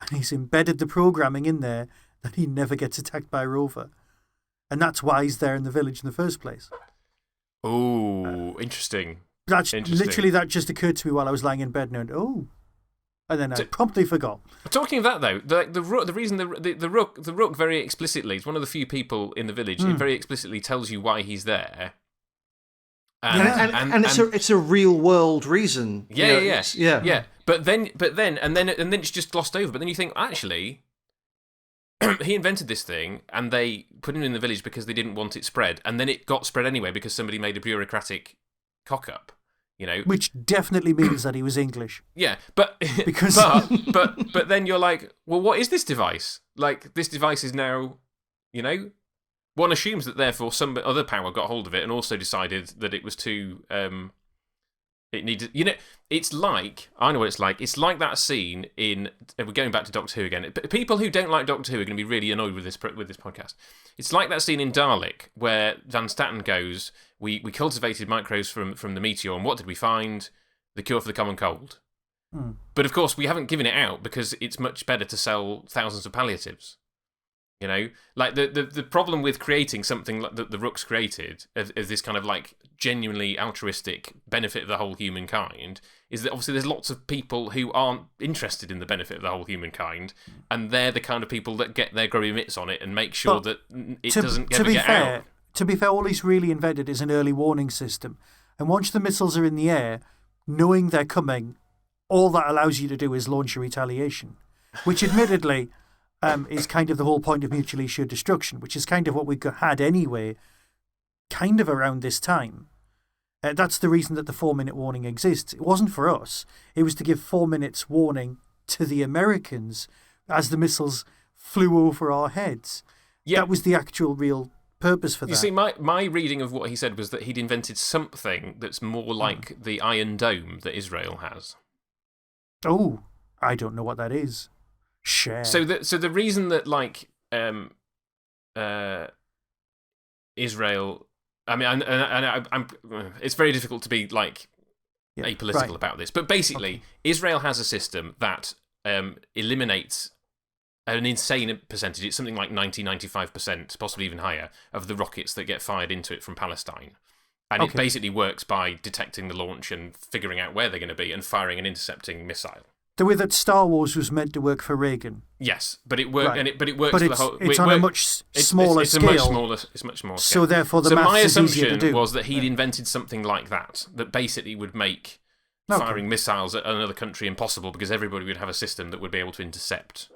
Speaker 2: And he's embedded the programming in there that he never gets attacked by Rover. And that's why he's there in the village in the first place.
Speaker 1: Oh, interesting.
Speaker 2: Literally, that just occurred to me while I was lying in bed and I went, and then I promptly forgot.
Speaker 1: Talking of that, though, the reason the Rook very explicitly, is one of the few people in the village, it very explicitly tells you why he's there.
Speaker 3: And it's a real world reason.
Speaker 1: Yeah. But then it's just glossed over. But then you think, actually, he invented this thing, and they put him in the village because they didn't want it spread, and then it got spread anyway because somebody made a bureaucratic cock up.
Speaker 2: Which definitely means that he was English.
Speaker 1: Yeah, but then you're like, well, what is this device? Like, this device is now, one assumes that therefore some other power got hold of it and also decided that it was too, it needed, it's like, I know what it's like. It's like that scene in, we're going back to Doctor Who again. People who don't like Doctor Who are going to be really annoyed with this podcast. It's like that scene in Dalek where Van Statten goes, we cultivated microbes from the meteor, and what did we find? The cure for the common cold. But of course, we haven't given it out because it's much better to sell thousands of palliatives. Like the problem with creating something like the Rooks created as this kind of like genuinely altruistic benefit of the whole humankind is that obviously there's lots of people who aren't interested in the benefit of the whole humankind, and they're the kind of people that get their grubby mitts on it and make sure that it doesn't ever get out.
Speaker 2: To be fair, all he's really invented is an early warning system, and once the missiles are in the air, knowing they're coming, all that allows you to do is launch a retaliation, which admittedly is kind of the whole point of mutually assured destruction, which is kind of what we had anyway, kind of around this time. That's the reason that the 4-minute warning exists. It wasn't for us. It was to give 4 minutes warning to the Americans as the missiles flew over our heads. Yeah. That was the actual real purpose for that.
Speaker 1: You see, my reading of what he said was that he'd invented something that's more like the Iron Dome that Israel has.
Speaker 2: Oh, I don't know what that is. Share.
Speaker 1: So the reason that like Israel, I mean, I'm it's very difficult to be like apolitical about this, but basically, Israel has a system that eliminates an insane percentage. It's something like 95%, possibly even higher, of the rockets that get fired into it from Palestine. And it basically works by detecting the launch and figuring out where they're going to be and firing an intercepting missile.
Speaker 2: The way that Star Wars was meant to work for Reagan.
Speaker 1: Yes, but it worked, but it works for the whole.
Speaker 2: It's on a much smaller scale.
Speaker 1: It's much more.
Speaker 2: So therefore, the maths is easier to do.
Speaker 1: My assumption was that he'd invented something like that basically would make firing missiles at another country impossible because everybody would have a system that would be able to intercept.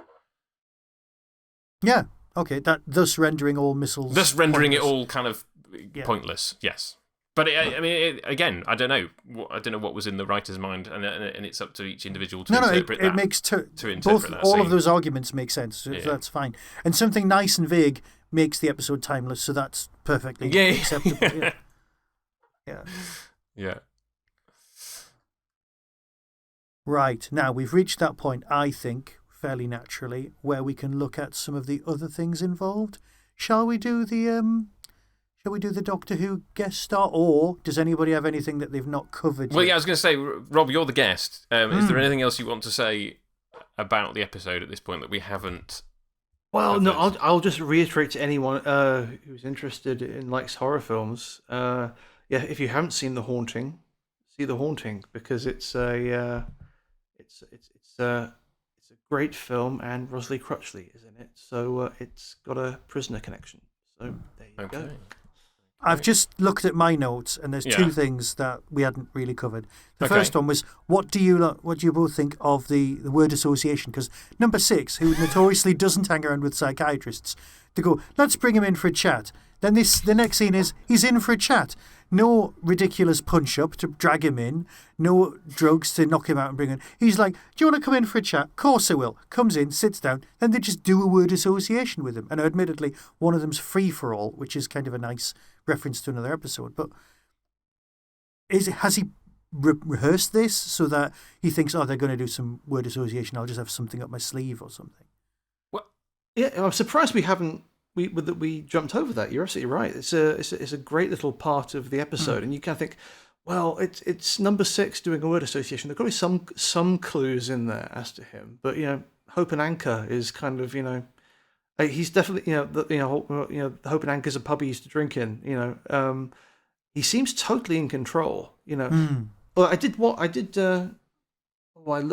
Speaker 2: Yeah. Okay. Thus rendering all missiles.
Speaker 1: Thus rendering it all kind of pointless. Yes. But again, I don't know. I don't know what was in the writer's mind, and it's up to each individual to interpret that.
Speaker 2: It makes all of those arguments make sense. So that's fine. And something nice and vague makes the episode timeless. So that's perfectly acceptable.
Speaker 1: Yeah.
Speaker 2: Right, now we've reached that point, I think, fairly naturally, where we can look at some of the other things involved. Shall we do the Doctor Who guest star, or does anybody have anything that they've not covered
Speaker 1: Well,
Speaker 2: yet?
Speaker 1: yeah, I was going to say, Rob, you're the guest. Is there anything else you want to say about the episode at this point that we haven't?
Speaker 3: Well, no, I'll just reiterate to anyone who's interested in likes horror films. If you haven't seen The Haunting, see The Haunting, because it's a great film, and Rosalie Crutchley is in it, so it's got a prisoner connection. So there you go.
Speaker 2: I've just looked at my notes, and there's two things that we hadn't really covered. The first one was, what do you both think of the word association? Because number 6, who notoriously doesn't hang around with psychiatrists, they go, let's bring him in for a chat. Then the next scene is, he's in for a chat. No ridiculous punch-up to drag him in. No drugs to knock him out and bring him in. He's like, do you want to come in for a chat? Of course I will. Comes in, sits down. Then they just do a word association with him. And admittedly, one of them's Free for All, which is kind of a nice reference to another episode. But has he rehearsed this so that he thinks, they're going to do some word association, I'll just have something up my sleeve or something?
Speaker 3: Well, yeah, I'm surprised we haven't. We jumped over that. You're absolutely right. It's a great little part of the episode, and you kind of think, well, it's number 6 doing a word association. There's got to be some clues in there as to him, but Hope and Anchor is kind of he's definitely Hope and Anchor's a pub he used to drink in. He seems totally in control. Well, I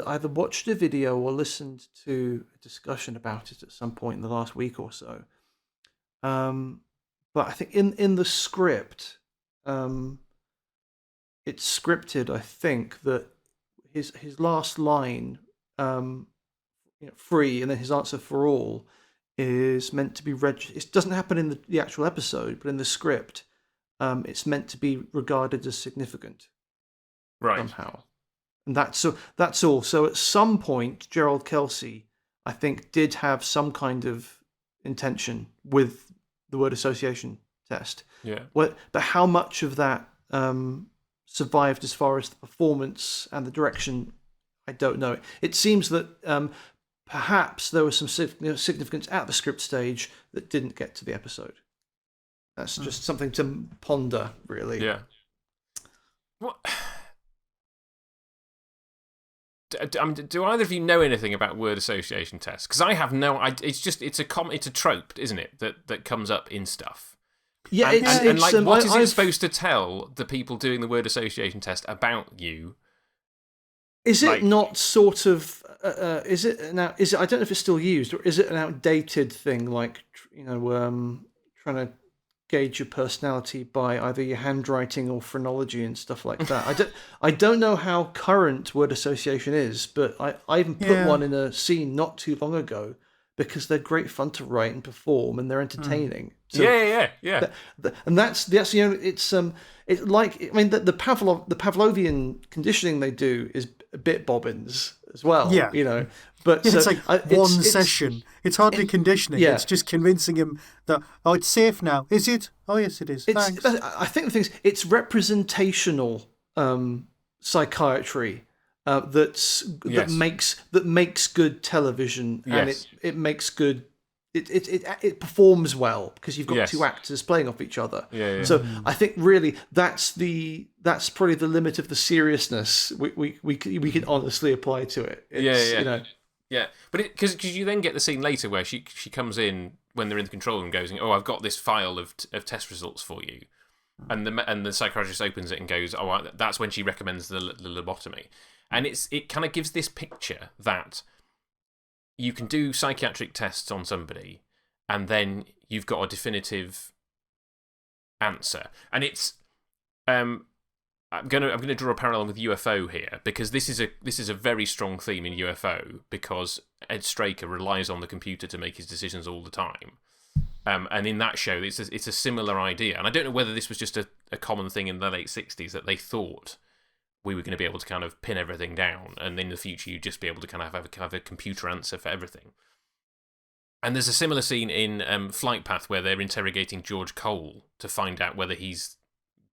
Speaker 3: either watched a video or listened to a discussion about it at some point in the last week or so. But I think in the script, it's scripted. I think that his last line, free, and then his answer for all, is meant to be read. It doesn't happen in the actual episode, but in the script, it's meant to be regarded as significant,
Speaker 1: right?
Speaker 3: Somehow, and that's all. So at some point, Gerald Kelsey, I think, did have some kind of intention with the word association test.
Speaker 1: Yeah.
Speaker 3: But how much of that survived as far as the performance and the direction, I don't know. It seems that perhaps there was some significance at the script stage that didn't get to the episode. That's just something to ponder, really.
Speaker 1: Yeah. What? Do either of you know anything about word association tests? Because I have no. It's a trope, isn't it? That comes up in stuff.
Speaker 3: Yeah,
Speaker 1: what is it supposed to tell the people doing the word association test about you?
Speaker 3: Is it not sort of? Is it now? Is it? I don't know if it's still used, or is it an outdated thing? Like trying to gauge your personality by either your handwriting or phrenology and stuff like that. I don't know how current word association is, but I even put one in a scene not too long ago because they're great fun to write and perform, and they're entertaining. So
Speaker 1: yeah.
Speaker 3: And that's it's like, I mean, the Pavlovian conditioning they do is a bit bobbins as well.
Speaker 2: Yeah.
Speaker 3: But
Speaker 2: it's like one session. It's hardly conditioning. Yeah. It's just convincing him that, it's safe now. Is it? Oh, yes, it is. Thanks.
Speaker 3: I think the thing is, it's representational psychiatry that makes good television, and it makes good. It performs well because you've got two actors playing off each other.
Speaker 1: Yeah.
Speaker 3: So I think really that's probably the limit of the seriousness we can honestly apply to it.
Speaker 1: Yeah, but because you then get the scene later where she comes in when they're in the control room, goes, "Oh, I've got this file of test results for you," and the psychiatrist opens it and goes, "Oh, that's when she recommends the lobotomy," and it kind of gives this picture that you can do psychiatric tests on somebody, and then you've got a definitive answer, and it's I'm gonna draw a parallel with UFO here, because this is a very strong theme in UFO, because Ed Straker relies on the computer to make his decisions all the time, And in that show, it's a similar idea. And I don't know whether this was just a common thing in the late 60s that they thought we were going to be able to kind of pin everything down, and in the future you'd just be able to kind of have a computer answer for everything. And there's a similar scene in Flight Path where they're interrogating George Cole to find out whether he's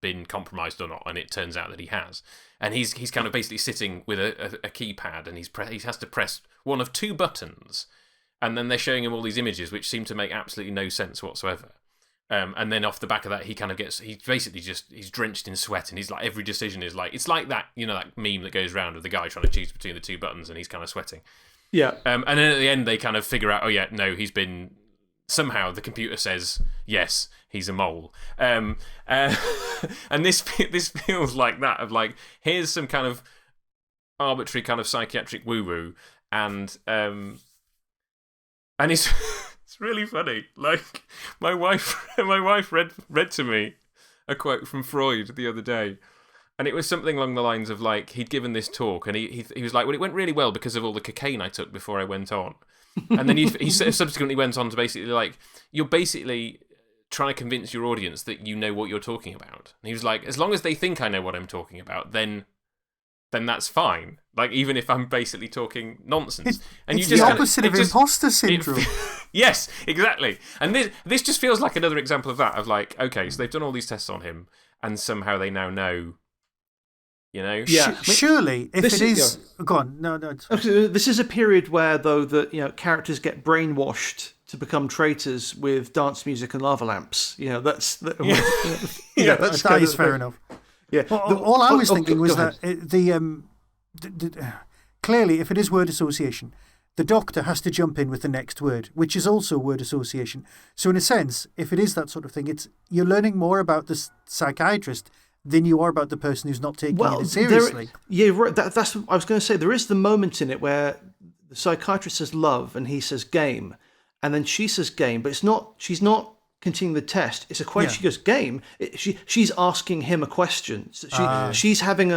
Speaker 1: been compromised or not, and it turns out that he has. And he's kind of basically sitting with a keypad, and he has to press one of two buttons, and then they're showing him all these images which seem to make absolutely no sense whatsoever. And then off the back of that, he's drenched in sweat, and he's like, every decision is like, it's like that, that meme that goes around of the guy trying to choose between the two buttons, and he's kind of sweating.
Speaker 3: Yeah.
Speaker 1: And then at the end, they kind of figure out, oh yeah, no, he's been, somehow the computer says, yes, he's a mole. And this feels like that, of like, here's some kind of arbitrary kind of psychiatric woo-woo, and it's it's really funny. Like, my wife read to me a quote from Freud the other day, and it was something along the lines of like, he'd given this talk, and he was like, well, it went really well because of all the cocaine I took before I went on. And then he subsequently went on to basically like, you're basically trying to convince your audience that you know what you're talking about. And he was like, as long as they think I know what I'm talking about, then that's fine. Like, even if I'm basically talking nonsense.
Speaker 2: It's the opposite of imposter syndrome.
Speaker 1: Yes, exactly. And this just feels like another example of that, of like, okay, so they've done all these tests on him, and somehow they now know,
Speaker 3: Yeah.
Speaker 2: Surely, if it is... Go on. No.
Speaker 3: This is a period where, though, characters get brainwashed to become traitors with dance music and lava lamps. That's... That
Speaker 2: is fair enough.
Speaker 3: Yeah.
Speaker 2: Well, all I was thinking was that clearly, if it is word association, the doctor has to jump in with the next word, which is also word association. So in a sense, if it is that sort of thing, you're learning more about the psychiatrist than you are about the person who's not taking it seriously.
Speaker 3: Right. That's what I was going to say. There is the moment in it where the psychiatrist says love and he says game, and then she says game, but she's not continuing the test. It's a question. Yeah. She goes game. She's asking him a question. She's having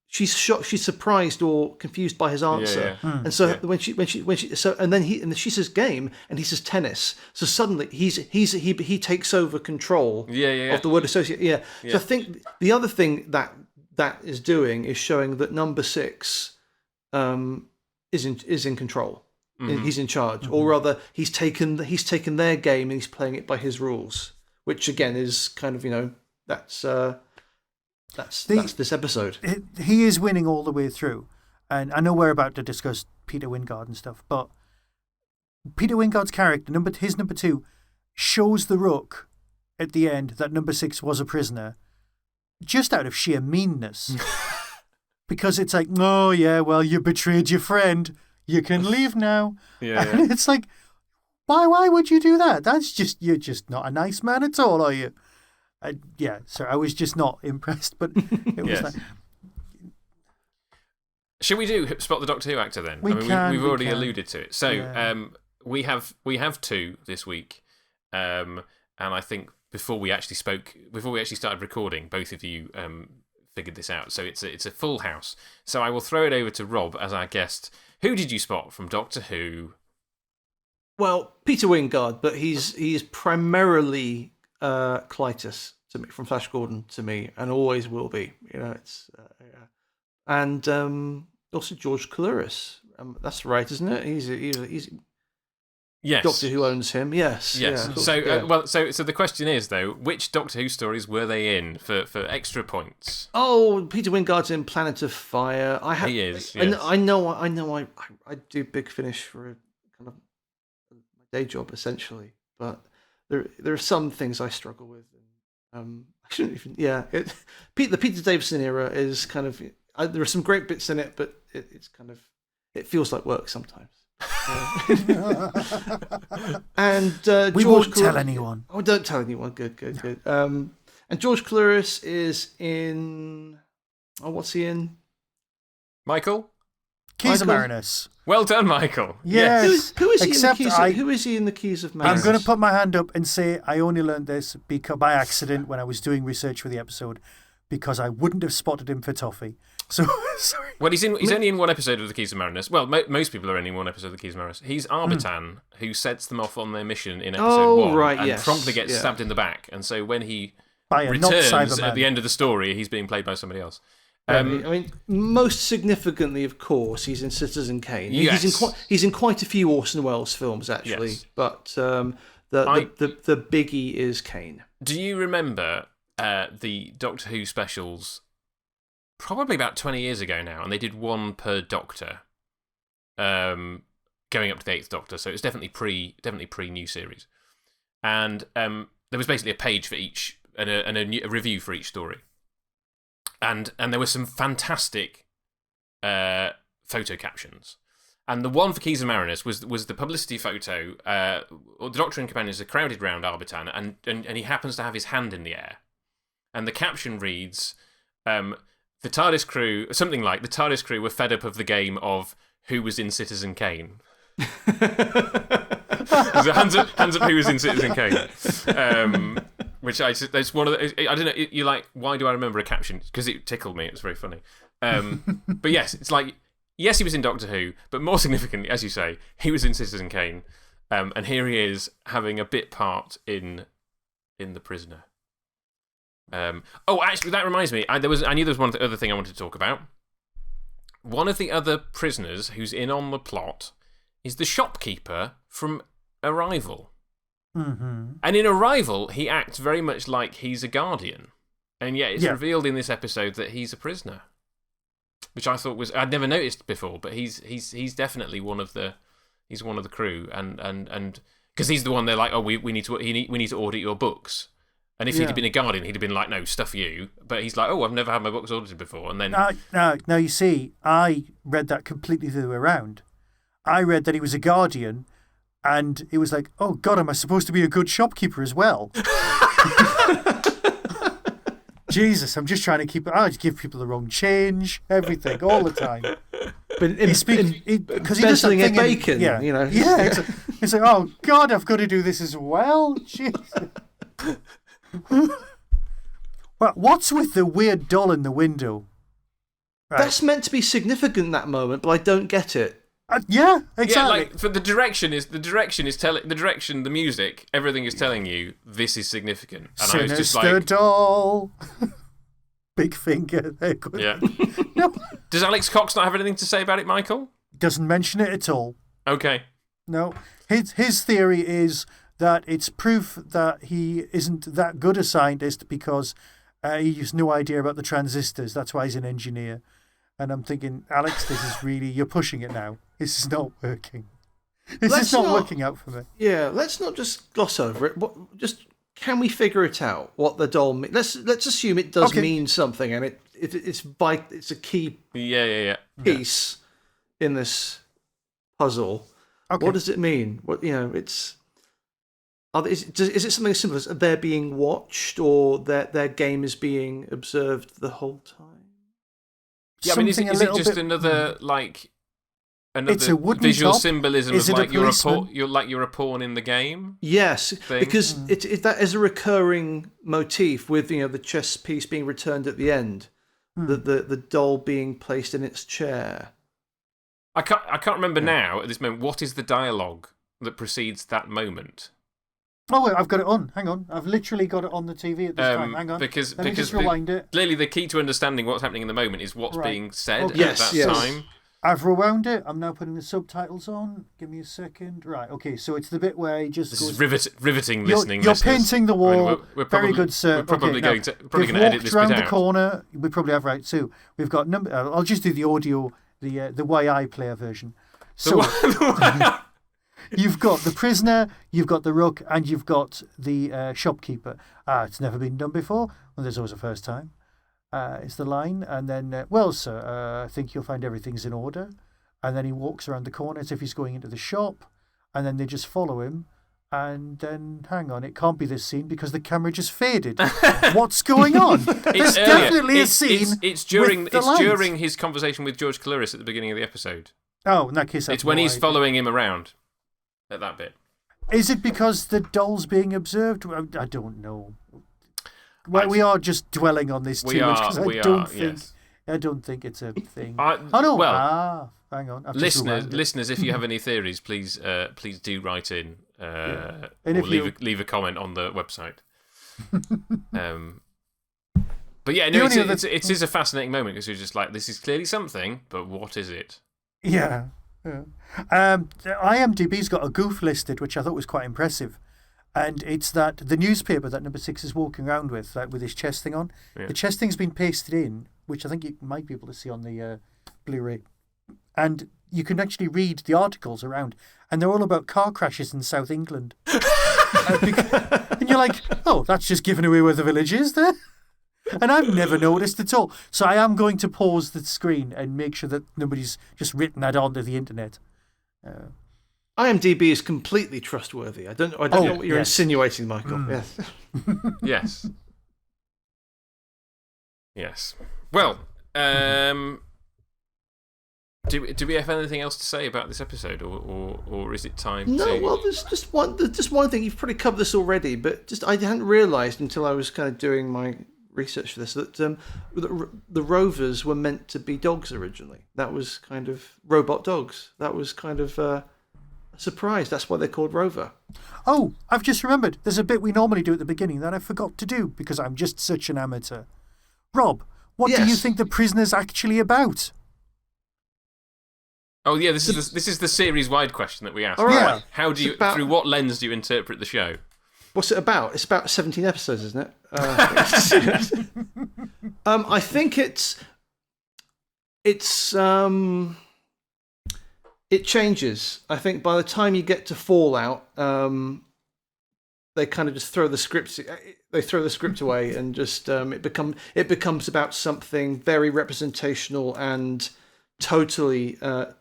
Speaker 3: she's shocked. She's surprised or confused by his answer. Yeah. And so when she she says game and he says tennis. So suddenly he takes over control. Of the word associate. Yeah. So I think the other thing that is doing is showing that number 6 is in control. Mm-hmm. He's in charge, or rather, he's taken their game and he's playing it by his rules, which again is kind of that's this episode.
Speaker 2: He is winning all the way through, and I know we're about to discuss Peter Wingard and stuff, but Peter Wingard's character, his number 2, shows the Rook at the end that number 6 was a prisoner, just out of sheer meanness, because it's like, oh yeah, well, you betrayed your friend. You can leave now. And it's like, why would you do that? You're just not a nice man at all, are you? So I was just not impressed, but it was like...
Speaker 1: Should we do Spot the Doctor Who actor then? We've already alluded to it. So we have 2 this week, and I think before we actually started recording, both of you figured this out. So it's a full house. So I will throw it over to Rob as our guest. Who did you spot from Doctor Who?
Speaker 3: Well, Peter Wingard, but he's primarily Clytus to me, from Flash Gordon to me, and always will be. It's and also George Coulouris. That's right, isn't it? He's
Speaker 1: yes.
Speaker 3: Doctor Who owns him. Yes.
Speaker 1: So the question is though, which Doctor Who stories were they in for extra points?
Speaker 3: Oh, Peter Wingard's in Planet of Fire.
Speaker 1: He is.
Speaker 3: Yes. And I know. I do Big Finish for a kind of my day job essentially, but there are some things I struggle with. I shouldn't even. Yeah. The Peter Davison era is kind of. There are some great bits in it, but it's kind of. It feels like work sometimes. And
Speaker 2: we won't tell anyone.
Speaker 3: Oh, don't tell anyone. Good. And George Coulouris is in. Oh, what's he in?
Speaker 1: Michael?
Speaker 2: Keys of Marinus.
Speaker 1: Well done, Michael.
Speaker 2: Yes.
Speaker 3: Who is he in the Keys of Marinus?
Speaker 2: I'm going to put my hand up and say I only learned this by accident when I was doing research for the episode, because I wouldn't have spotted him for Toffee. So, sorry.
Speaker 1: Well, he's only in one episode of The Keys of Marinus. Well, most people are only in one episode of The Keys of Marinus. He's Arbitan, who sets them off on their mission in episode 1 and promptly gets stabbed in the back. And so when he returns at the end of the story, he's being played by somebody else.
Speaker 3: I mean, most significantly, of course, he's in Citizen Kane.
Speaker 1: Yes.
Speaker 3: He's in quite a few Orson Welles films, actually. Yes. But the biggie is Kane.
Speaker 1: Do you remember the Doctor Who specials? Probably about 20 years ago now, and they did one per Doctor, going up to the 8th Doctor. So it was definitely pre new series, and there was basically a page for each and a review for each story, and there were some fantastic photo captions. And the one for Keys of Marinus was the publicity photo. The Doctor and companions are crowded round Arbitan, and he happens to have his hand in the air, and the caption reads. The TARDIS crew, something like, the TARDIS crew were fed up of the game of who was in Citizen Kane. hands up who was in Citizen Kane. Which that's one of the, I don't know, you're like, why do I remember a caption? Because it tickled me, it was very funny. But yes, it's like, yes, he was in Doctor Who, but more significantly, as you say, he was in Citizen Kane. And here he is having a bit part in The Prisoner. Actually, that reminds me. I knew there was one other thing I wanted to talk about. One of the other prisoners who's in on the plot is the shopkeeper from Arrival.
Speaker 2: Mm-hmm.
Speaker 1: And in Arrival, he acts very much like he's a guardian, and yet it's revealed in this episode that he's a prisoner, which I thought I'd never noticed before. But he's definitely one of the crew, and because he's the one they're like, oh, we need to audit your books. And if he'd have been a guardian, he'd have been like, no, stuff you. But he's like, oh, I've never had my books audited before. And then
Speaker 2: now you see, I read that completely the other way around. I read that he was a guardian, and it was like, oh God, am I supposed to be a good shopkeeper as well? Jesus, I'm just trying to keep. I just give people the wrong change, everything, all the time.
Speaker 3: But because he does that thing bacon, you know.
Speaker 2: Yeah, it's like, oh God, I've got to do this as well. Jesus. Well, what's with the weird doll in the window?
Speaker 3: Right. That's meant to be significant in that moment, but I don't get it.
Speaker 2: Yeah, exactly.
Speaker 1: Yeah, like, for the music, everything is telling you this is significant. And
Speaker 2: Sinister
Speaker 1: I was just like,
Speaker 2: doll. Big finger. Good.
Speaker 1: Yeah.
Speaker 2: No.
Speaker 1: Does Alex Cox not have anything to say about it, Michael?
Speaker 2: Doesn't mention it at all.
Speaker 1: Okay.
Speaker 2: No. His theory is that it's proof that he isn't that good a scientist because he has no idea about the transistors. That's why he's an engineer. And I'm thinking, Alex, this is really, you're pushing it now. This is not working. This is not working out for me.
Speaker 3: Yeah, let's not just gloss over it. Can we figure it out? What the doll means? Let's assume it does mean something, and it's a key piece in this puzzle. Okay. What does it mean? Is it something as simple as they're being watched, or their game is being observed the whole time?
Speaker 1: Yeah, I mean, is it just another
Speaker 2: it's a wooden
Speaker 1: visual
Speaker 2: top?
Speaker 1: Symbolism
Speaker 2: is
Speaker 1: of
Speaker 2: it
Speaker 1: you're a pawn in the game?
Speaker 3: Yes, because that is a recurring motif with the chess piece being returned at the end, the doll being placed in its chair.
Speaker 1: I can't remember now at this moment. What is the dialogue that precedes that moment?
Speaker 2: Oh, wait, I've got it on. Hang on. I've literally got it on the TV at this time. Hang on.
Speaker 1: Because
Speaker 2: Let me just rewind it.
Speaker 1: Clearly, the key to understanding what's happening in the moment is what's being said at that time.
Speaker 2: I've rewound it. I'm now putting the subtitles on. Give me a second. Right, okay, so it's the bit where he just goes...
Speaker 1: This is riveting listening.
Speaker 2: You're painting the wall.
Speaker 1: We're probably,
Speaker 2: very good, sir.
Speaker 1: We're probably going to edit this bit out.
Speaker 2: We've walked around the corner. We probably have, right, so we've got... I'll just do the audio, the YI player version. So... You've got the prisoner, you've got the rook, and you've got the shopkeeper. It's never been done before. Well, there's always a first time. It's the line. And then, well, sir, I think you'll find everything's in order. And then he walks around the corner as if he's going into the shop. And then they just follow him. And then, hang on, it can't be this scene because the camera just faded. What's going on? There's definitely a scene.
Speaker 1: It's during his conversation with George Coulouris at the beginning of the episode.
Speaker 2: Oh, in that case,
Speaker 1: it's when he's following him around. At that bit.
Speaker 2: Is it because the doll's being observed? I don't know. Well, we are just dwelling on this too much because I don't think I don't think it's a thing.
Speaker 1: Hang on.
Speaker 2: Listeners,
Speaker 1: if you have any theories, please do write in or leave a comment on the website. But yeah, no, it is a fascinating moment because you're just like, this is clearly something, but what is it?
Speaker 2: Yeah. IMDb's got a goof listed, which I thought was quite impressive. And it's that the newspaper that Number 6 is walking around with, like with his chest thing on, the chest thing's been pasted in, which I think you might be able to see on the Blu-ray. And you can actually read the articles around, and they're all about car crashes in South England. And you're like, oh, that's just giving away where the village is there. And I've never noticed at all. So I am going to pause the screen and make sure that nobody's just written that onto the internet.
Speaker 3: IMDb is completely trustworthy. I don't know what you're insinuating, Michael.
Speaker 1: Yes. Yes. Well, do we have anything else to say about this episode, or is it time?
Speaker 3: No. Well, there's just one thing. You've probably covered this already, but I hadn't realised until I was kind of doing my research for this that the Rovers were meant to be dogs originally. That was kind of robot dogs. That was kind of a surprise. That's why they're called Rover.
Speaker 2: Oh, I've just remembered. There's a bit we normally do at the beginning that I forgot to do because I'm just such an amateur. Rob, what do you think The Prisoner's actually about?
Speaker 1: Oh yeah, this is the series-wide question that we asked.
Speaker 2: Right.
Speaker 1: How do you through what lens do you interpret the show?
Speaker 3: What's it about? It's about 17 episodes, isn't it? I think it changes. I think by the time you get to Fallout, they kind of just throw the script. They throw the script away, and just it becomes about something very representational and totally a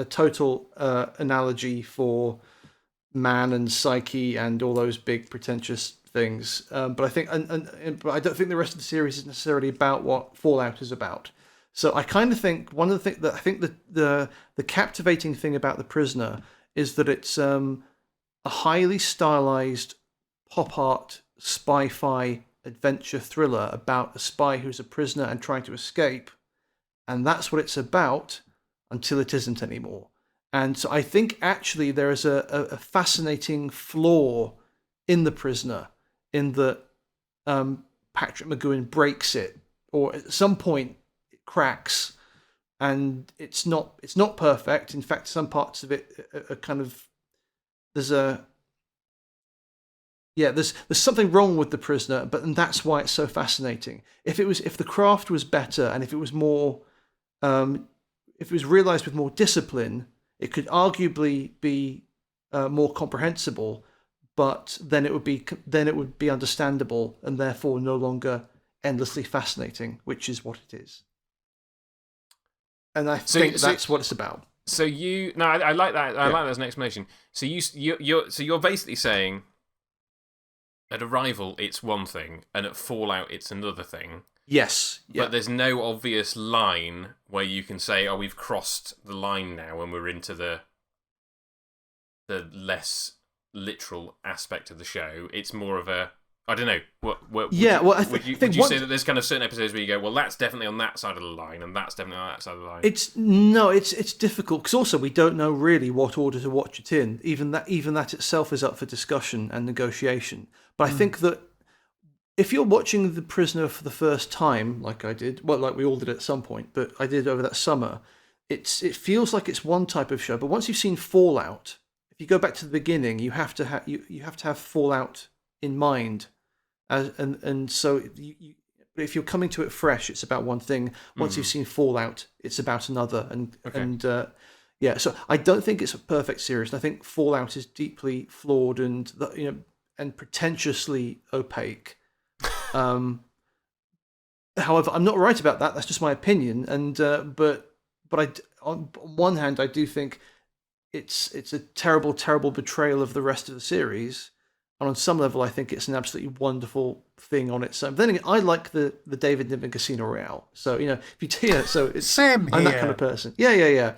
Speaker 3: total analogy for man and psyche and all those big pretentious things. But I think, but I don't think the rest of the series is necessarily about what Fallout is about. So I kind of think one of the things that I think the captivating thing about The Prisoner is that it's a highly stylized pop art spy-fi adventure thriller about a spy who's a prisoner and trying to escape, and that's what it's about until it isn't anymore. And so I think actually there is a fascinating flaw in The Prisoner in that Patrick McGoohan breaks it, or at some point it cracks, and it's not perfect. In fact, some parts of it are kind of there's something wrong with The Prisoner, and that's why it's so fascinating. If the craft was better and if it was more if it was realized with more discipline, it could arguably be more comprehensible, but then it would be understandable and therefore no longer endlessly fascinating, which is what it is. And I think that's what it's about.
Speaker 1: So I like that. I like that as an explanation. So you're basically saying at Arrival it's one thing, and at Fallout it's another thing.
Speaker 3: Yes. Yeah.
Speaker 1: But there's no obvious line where you can say, "Oh, we've crossed the line now, and we're into the less literal aspect of the show." It's more of a, I don't know. Would you say that there's kind of certain episodes where you go, "Well, that's definitely on that side of the line, and that's definitely on that side of the line"?
Speaker 3: It's difficult because also we don't know really what order to watch it in. Even that itself is up for discussion and negotiation. But I think that if you're watching The Prisoner for the first time, like I did, well, like we all did at some point, but I did over that summer, it feels like it's one type of show. But once you've seen Fallout, if you go back to the beginning, you have to have Fallout in mind, and so but if you're coming to it fresh, it's about one thing. Once you've seen Fallout, it's about another, so I don't think it's a perfect series. I think Fallout is deeply flawed and pretentiously opaque. However, I'm not right about that. That's just my opinion. And but on one hand, I do think it's a terrible, terrible betrayal of the rest of the series. And on some level, I think it's an absolutely wonderful thing on its own. But then again, I like the David Niven Casino Royale. So if you so it's
Speaker 2: same here.
Speaker 3: I'm that kind of person. Yeah.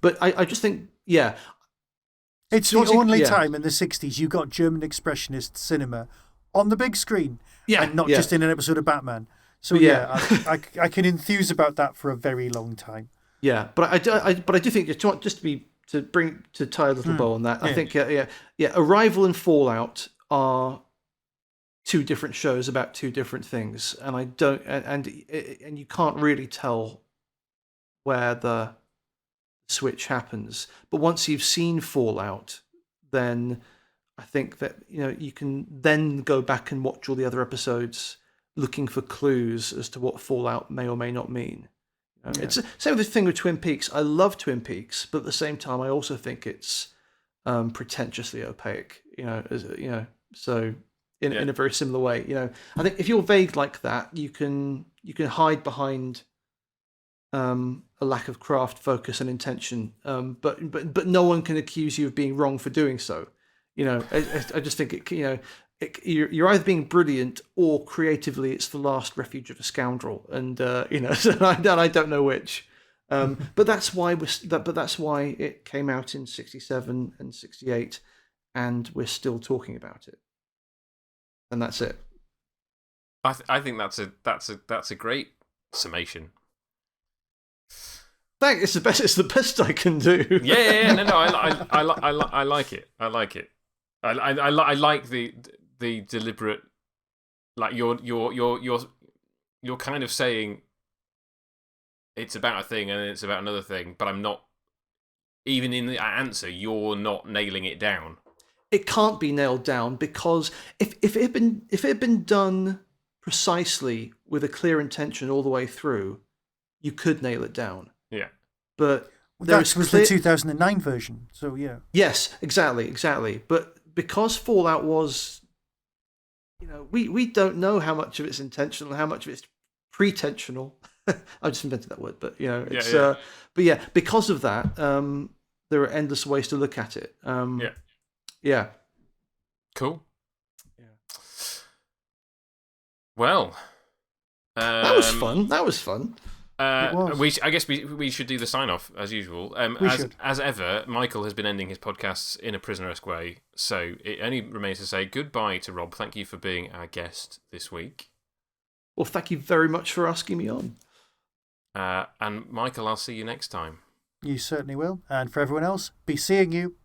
Speaker 3: But I just think
Speaker 2: it's the only time in the 60s you got German expressionist cinema on the big screen, and not just in an episode of Batman. So yeah, I can enthuse about that for a very long time.
Speaker 3: Yeah, but I do think just to tie a little bow on that. I think Arrival and Fallout are two different shows about two different things, and and you can't really tell where the switch happens. But once you've seen Fallout, then I think that you can then go back and watch all the other episodes, looking for clues as to what Fallout may or may not mean. It's the same with the thing with Twin Peaks. I love Twin Peaks, but at the same time, I also think it's pretentiously opaque. So in a very similar way. I think if you're vague like that, you can hide behind a lack of craft, focus, and intention. But no one can accuse you of being wrong for doing so. I just think you're either being brilliant or creatively it's the last refuge of a scoundrel, and I don't know which. But that's why it came out in 1967 and 1968, and we're still talking about it. And that's it.
Speaker 1: I think that's a great summation.
Speaker 3: Thanks. It's the best I can do.
Speaker 1: Yeah. No. I like it. I like it. I like the deliberate, like you're kind of saying it's about a thing and it's about another thing, but I'm not. Even in the answer, you're not nailing it down.
Speaker 3: It can't be nailed down because if it had been done precisely with a clear intention all the way through, you could nail it down.
Speaker 1: Yeah.
Speaker 3: But
Speaker 2: that was the 2009 version. So yeah.
Speaker 3: Yes, exactly. But because Fallout was, we don't know how much of it's intentional and how much of it's pretensional. I just invented that word, but it's but yeah, because of that, there are endless ways to look at it. Yeah.
Speaker 1: Cool. Yeah. Well,
Speaker 3: that was fun.
Speaker 1: I guess we should do the sign off as usual. As ever, Michael has been ending his podcasts in a prisoner-esque way, so it only remains to say goodbye to Rob. Thank you for being our guest this week.
Speaker 3: Well, thank you very much for asking me on.
Speaker 1: And Michael, I'll see you next time.
Speaker 2: You certainly will. And for everyone else, be seeing you.